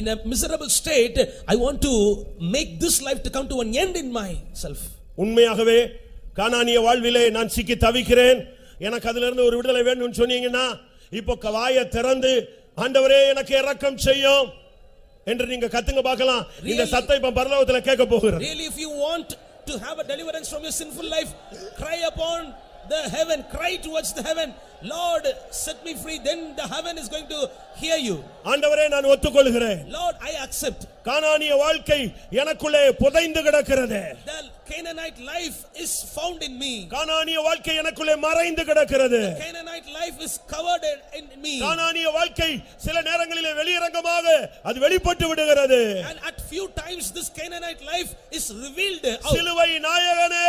in a miserable state. I want to make this life to come to an end in myself. உண்மையாகவே கானானிய வாழ்விலே நான் சிக்கி தவிக்கிறேன், எனக்கு அதிலிருந்து இருந்து ஒரு விடுதலை வேணும்னு சொன்னீங்கன்னா இப்போ வாயை திறந்து ஆண்டவரே எனக்கு இரக்கம் செய்யும் என்று நீங்க கத்துங்க பார்க்கலாம். இந்த சத்தம் இப்ப பரலோகத்துல கேட்க போகிறது. Really, if you want to have a deliverance from your sinful life, cry upon the heaven, cry towards the heaven, Lord set me free, then the heaven is going to hear you. ஆண்டவரே நான் ஒத்துக்கொள்கிறேன், Lord I accept. கானானிய வாழ்க்கை எனக்குள்ளே புதைந்து கிடக்கிறது. The Canaanite life is found in me. கானானிய வாழ்க்கை எனக்குள்ளே மறைந்து கிடக்கிறது. The Canaanite life is covered in me. கானானிய வாழ்க்கை சில நேரங்களிலே வெளியரங்கமாக அது வெளிப்பட்டு விடுகிறது. And at few times this Canaanite life is revealed out. சிலுவை நாயகனே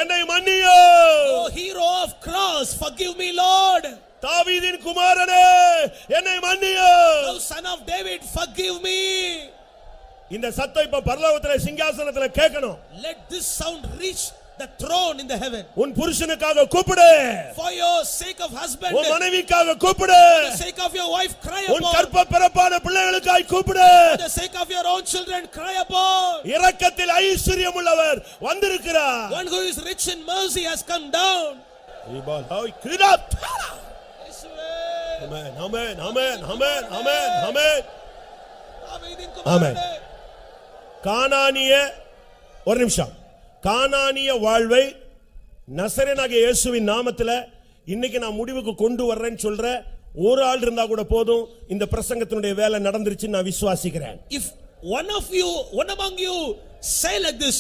என்னை மன்னியும். Oh hero of cross, forgive me Lord. தாவீதின் குமாரனே என்னை மன்னியும். Oh son of David, forgive me. இந்த சத்தம் இப்ப பரலோகத்திலே சிங்காசனத்திலே கேட்கணும். Let this sound reach the throne in the heaven. உன் புருஷனுக்காக கூப்பிடு. For your sake of husband. உன் மனைவிக்காக கூப்பிடு. For the sake of your wife, cry upon. உன் கற்ப பிறப்பான பிள்ளைகளுக்காய் கூப்பிடு. For the sake of your own children, cry upon. இரக்கத்தில் ஐஸ்வரியம் உள்ளவர் வந்திருக்கிறார். One who is rich in mercy has come down. Amen, amen, amen, amen, amen, amen. Amen. கானானிய ஒரு நிமிஷம். கானானிய வாழ்வை நசரேயனாகிய இயேசுவின் நாமத்துல இன்னைக்கு நான் முடிவுக்கு கொண்டு வர்றேன்னு சொல்ற ஒரு ஆள் இருந்தா கூட போதும், இந்த பிரசங்கத்தினுடைய வேலை நடந்துருச்சுன்னு நான் விசுவாசிக்கிறேன். If one among you say like this,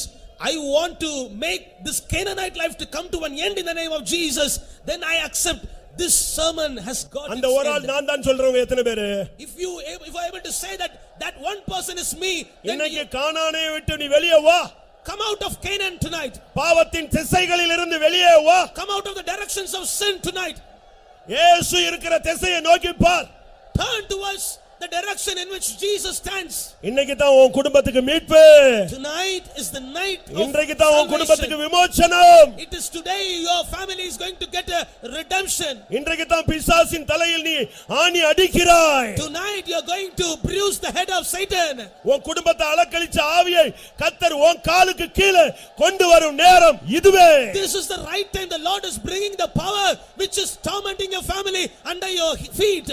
I want to make this Canaanite life to come to an end in the name of Jesus, then I accept this sermon has got அந்த ஒரு ஆள் நான் தான் சொல்றவங்க எத்தனை பேரு? If you are able to say that one person is me, then இன்னைக்கு கானானை விட்டு நீ வெளியே வா. come out of Canaan tonight. பாவத்தின் திசைகளில் இருந்து வெளியே வா. Come out of the directions of sin tonight. இயேசு இருக்கிற திசையை நோக்கி பார். Turn towards the direction in which Jesus stands. இன்னைக்கு தான் உன் குடும்பத்துக்கு மீட்பு. Tonight is the night of இன்றைக்கு தான் உன் குடும்பத்துக்கு salvation. விமோசனம். It is today your family is going to get a redemption. இன்றைக்கு தான் பிசாசின் தலையில் நீ ஆணி அடிக்கிறாய். Tonight you are going to bruise the head of Satan. உன் குடும்பத்தை அலக்கழிச்ச ஆவியை கர்த்தர் உன் காலுக்கு கீழே கொண்டு வரும் நேரம் இதுவே. This is the right time the Lord is bringing the power which is tormenting your family under your feet.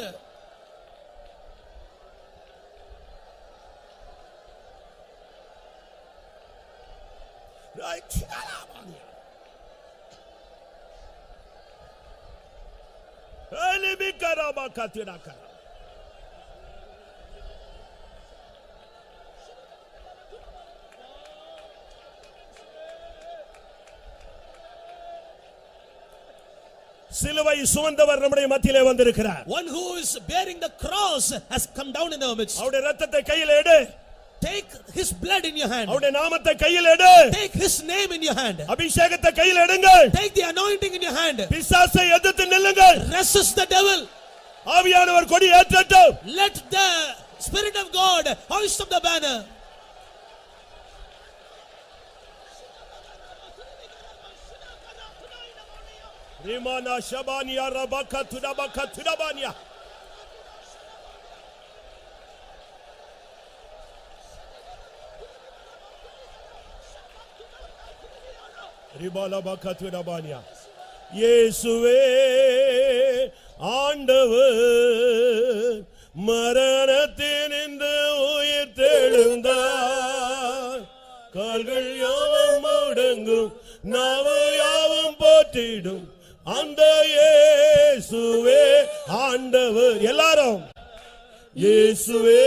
Right. Elimi karaba katiraka. சிலுவை சுமந்தவர் நம்முடைய மத்தியிலே வந்திருக்கிறார். One who is bearing the cross has come down in our midst. அவருடைய இரத்தத்தை கையில் எடு. Take his blood in your hand. அவருடைய நாமத்தை கையில் எடு. Take his name in your hand. அபிஷேகத்தை கையில் எடுங்கள். Take the anointing in your hand. பிசாசை எதிர்த்து நில்லுங்கள். Resist the devil. ஆவியானவர் கொடி ஏற்றட்டும். Let the Spirit of God hoist up the banner. ரிமானா ஷபானியா ரபக துடபக துடபானியா. ரிபாலபக துடபானியா. இயேசுவே ஆண்டவர் மரணத்தினின்று உயிர் தெழுந்தார். கால்கள் யாவும் முடங்கும், நாவு யாவும் போற்றிடும், அந்த இயேசுவே ஆண்டவர். எல்லாரும் இயேசுவே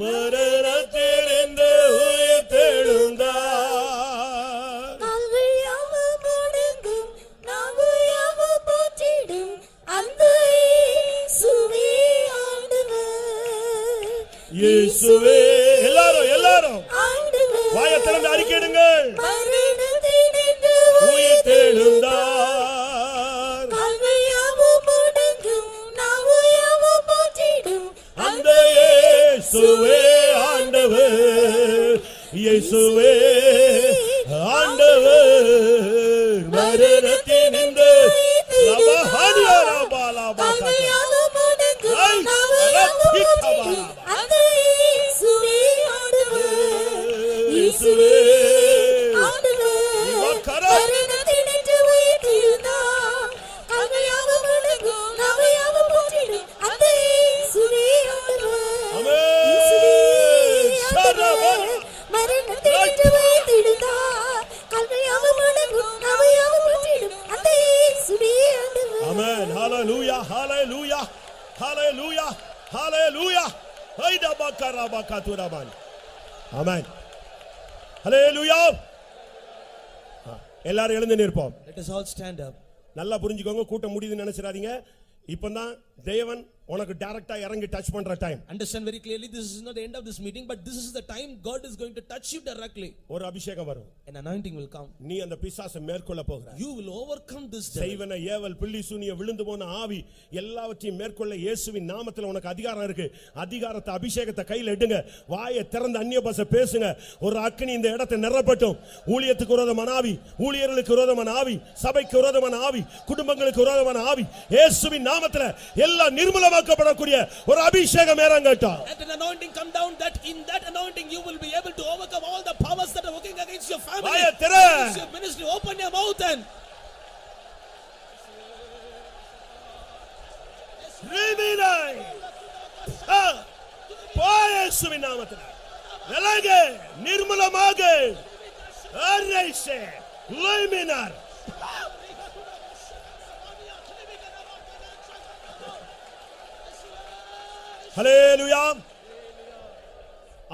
மரணத்திலிருந்து உயிர் தெழுந்தார். கால்கள் யாவும் முடங்கும், நாவு யாவும் போற்றிடும், அந்த இயேசுவே ஆண்டவர். இயேசுவே எல்லாரும் ஆண்டவர். வாயை திறந்து அறிக்கையிடுங்கள். மரணத்தினின்று உயிர் தெழுந்தார். கால்கள் யாவும் முடங்கும், நாவு யாவும் போற்றிடும், அந்த இயேசுவே ஆண்டவர். இயேசுவே ஆண்டவர் மரணத்தினின்று ரபஹானியா ரபாலாபா. கால்கள் யாவும் முடங்கும், நாவு யாவும் போற்றிடும், அந்த இயேசுவே ஆண்டவர். இயேசுவே ஆண்டவர். மரணத்தினின்று உயிர் தெழுந்தார். கால்கள் யாவும் முடங்கும், நாவு யாவும் போற்றிடும், அந்த இயேசுவே ஆண்டவர். ஆமென். இயேசுவே ஆண்டவர். மரணத்தினின்று உயிர் தெழுந்தார். கால்கள் யாவும் முடங்கும், நாவு யாவும் போற்றிடும், அந்த இயேசுவே ஆண்டவர். ஆமென். ஹalleluya ஹalleluya ஹalleluya ஹalleluya. ஹைடபக ரபக துடபான். ஆமென். ஹalleluya. எல்லாரும் எழுந்து நிற்போம். Let us all stand up. நல்லா புரிஞ்சுக்கோங்க, கூட்டம் முடியுதுன்னு நினைச்சிராதீங்க. இப்பதான் தேவன் உனக்கு டைரக்டா இறங்கி டச் பண்ற time. Understand very clearly, this is not the end of this meeting, but this is the time God is going to touch you directly. ஒரு அபிஷேகம் வரும். An anointing will come. நீ அந்த பிசாசை மேற்கொள்ள போகிறாய். You will overcome this devil. செய்வன ஏவல் பில்லி சூனிய விழுந்து போன ஆவி எல்லாவற்றையும் மேற்கொள்ள இயேசுவின் நாமத்தில் உனக்கு அதிகாரம் இருக்கு. அதிகாரத்தை அபிஷேகத்தை கையில் எடுங்க. வாயை திறந்து அந்நிய பாஷை பேசுங்க. ஒரு அக்கினி இந்த இடத்தை நிரப்பட்டும். ஊழியத்துக்கு விரோதமான ஆவி, ஊழியர்களுக்கு விரோதமான ஆவி, சபைக்கு விரோதமான ஆவி, குடும்பங்களுக்கு விரோதமான ஆவி இயேசுவின் நாமத்தில் எல்லாம் நிர்மூலமாக்கப்படக்கூடிய ஒரு அபிஷேகம் இறங்கட்டும். Let an anointing come down, that in that anointing you will be able to overcome all the powers that are working against your family, வாயை திற. against your ministry. Open your mouth and Riminai. போ இயேசுவின் நாமத்தினாலே விலகு நிர்மூலமாக அரேசே லைமினார் ஹல்லேலூயா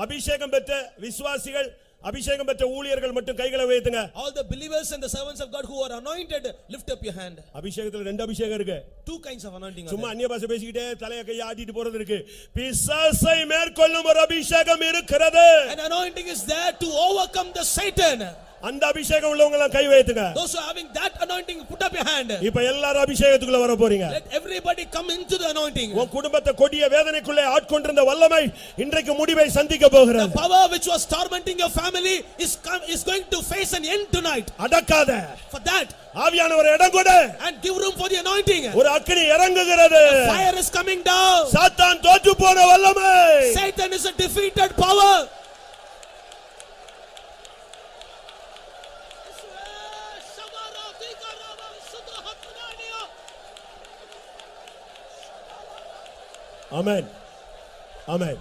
அபிஷேகம் பெற்ற விசுவாசிகள் அபிஷேகம் பெற்ற ஊழியர்கள் மட்டும் கைகளை உயர்த்துங்க. All the believers and the servants of God who are anointed, lift up your hand. அபிஷேகத்துல ரெண்டு அபிஷேகம் இருக்கு. Two kinds of anointing. சும்மா அந்நிய பாஷை பேசிக்கிட்டே தலையை கையை ஆட்டிட்டு போறது இருக்கு. பிசாசை மேற்கொள்ளும் ஒரு அபிஷேகம் இருக்கிறது. An anointing is there to overcome the Satan. அந்த அபிஷேகம் உள்ளவங்க எல்லாம் கை வைத்துங்க. Those who are having that anointing, put up your hand. இப்ப எல்லாரும் அபிஷேகத்துக்குள்ள வர போறீங்க. Let everybody come into the anointing. உன் குடும்பத்தை கொடிய வேதனைக்குள்ளே ஆட்கொண்டிருந்த வல்லமை இன்றைக்கு முடிவை சந்திக்க போகிறது. The power which was tormenting your family is going to face an end tonight. அடக்காத. For that, ஆவியானவர் இடம் கொடு. and give room for the anointing. ஒரு அக்கினி இறங்குகிறது. Fire is coming down. சாத்தான் தோற்று போன வல்லமை. Satan is a defeated power. ஆமென் ஆமென்.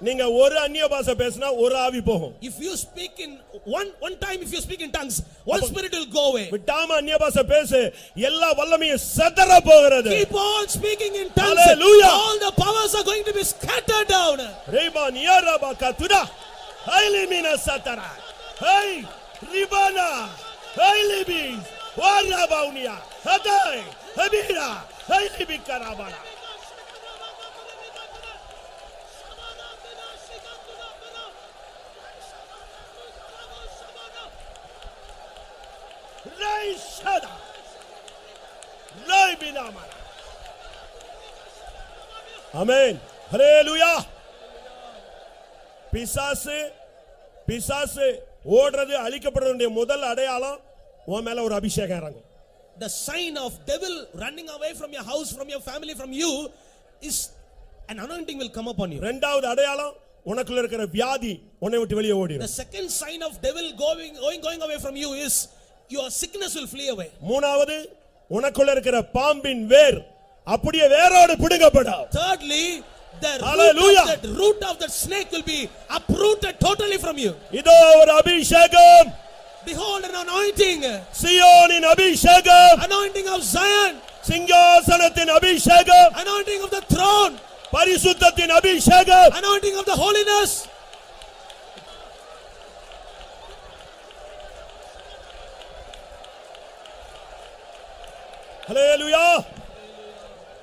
நீங்க ஒரு அந்நிய பாஷை பேசினா ஒரு ஆவி போகும். If you speak in one time, if you speak in tongues, one spirit will go away. விடாம அந்நிய பாஷை பேசு, எல்லா வல்லமையும் சிதற போகிறது. Keep on speaking in tongues. Hallelujah. All the powers are going to be scattered down. ரேபா நியரபா கதுடா ஹைலிமினா சதரா ஹை ரிபானா ஹைலிபி வாராபவுனியா ஹதை ஹபிரா ஹைலிபி கராபானா. ரைஷடா லைபினாமா. Amen hallelujah. பிசாசு ஓடுறது அழிக்கப்படுறதுடைய முதல் அடையாளம் உன் மேல ஒரு அபிஷேகம் இறங்கும். The sign of devil running away from your house, from your family, from you is an anointing will come upon you. இரண்டாவது அடையாளம் உனக்குள்ள இருக்கிற வியாதி உன்னை விட்டு வெளியே ஓடிடும். The second sign of devil going away from you is your sickness will flee away. மூணாவது உனக்குள்ள இருக்கிற பாம்பின் வேர் அப்படியே வேரோடு பிடுங்கப்படும். Thirdly, the root of that snake will be uprooted totally from you. இதோ ஒரு அபிஷேகம். Behold an anointing. சியோனின் அபிஷேகம். Anointing of Zion. சிங்காசனத்தின் அபிஷேகம். Anointing of the throne. பரிசுத்தத்தின் அபிஷேகம். Anointing of the holiness. ஹல்லேலூயா.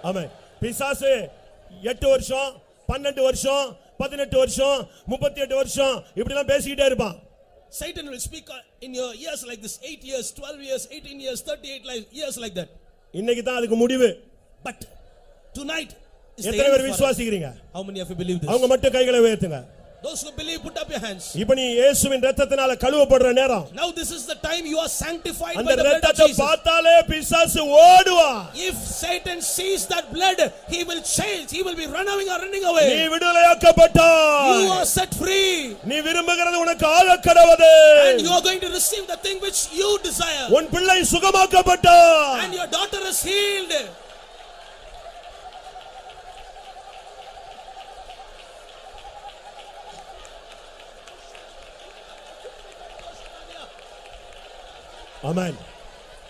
ஆமென். பிசாசு 8 வருஷம் 12 வருஷம் 18 வருஷம் 38 வருஷம் இப்படி எல்லாம் பேசிக்கிட்டே இருப்பான். Satan will speak in your ears like this, 8 years, 12 years, 18 years, 38 years like that. இன்னைக்கு தான் அதுக்கு முடிவு. But tonight is the எத்தனை பேர் end. விசுவாசிக்கிறீங்க? How many of you believe this? அவங்க மட்டும் கைகளை உயர்த்துங்க. Those who believe, put up your hands. இப்போ நீ இயேசுவின் இரத்தத்தினால கழுவப்படுற நேரம். Now this is the time you are sanctified by அந்த the blood of இரத்தத்தை Jesus. பார்த்தாலே பிசாசு ஓடுவான். If Satan sees that blood, he will change. He will be running away. நீ விடுதலையாக்கப்பட்டாய். You are set free. நீ விரும்புகிறது உனக்கு ஆகக்கடவது. And you are going to receive the thing which you desire. உன் பிள்ளை சுகமாக்கப்பட்டாய். And your daughter is healed. ஆமென்.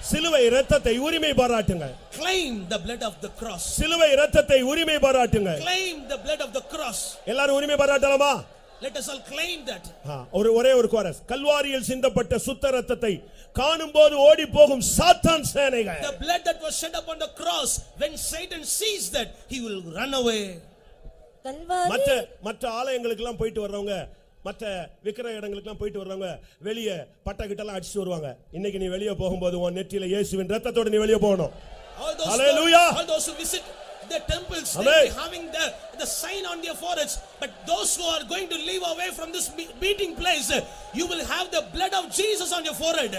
சிலுவை இரத்தத்தை உரிமை பாராட்டுங்க. Claim the blood of the cross. சிலுவை இரத்தத்தை உரிமை பாராட்டுங்க. Claim the blood of the cross. எல்லாரும் உரிமை பாராட்டலாமா? Let us all claim that. ஒரே ஒரு கோரஸ். கல்வாரியில் சிந்தப்பட்ட சுத்த இரத்தத்தை காணும்போது ஓடி போகும் சாத்தான் சேனைகள். The blood that was shed upon the cross, when Satan sees that, he will run away. மற்ற ஆலயங்களுக்கு எல்லாம் போயிட்டு வர்றவங்க, மற்ற விக்கிர இடங்களுக்கு எல்லாம் போயிட்டு வர்றவங்க வெளியே பட்டை கிட்டலாம் அடிச்சு வருவாங்க. இன்னைக்கு நீ வெளியே போகும்போது உன் நெற்றியில இயேசுவின் இரத்தத்தோட நீ வெளியே போகணும். Hallelujah. All those who visit the temples, they will be having the sign on their foreheads. But those who are going to leave away from this meeting place, you will have the blood of Jesus on your forehead.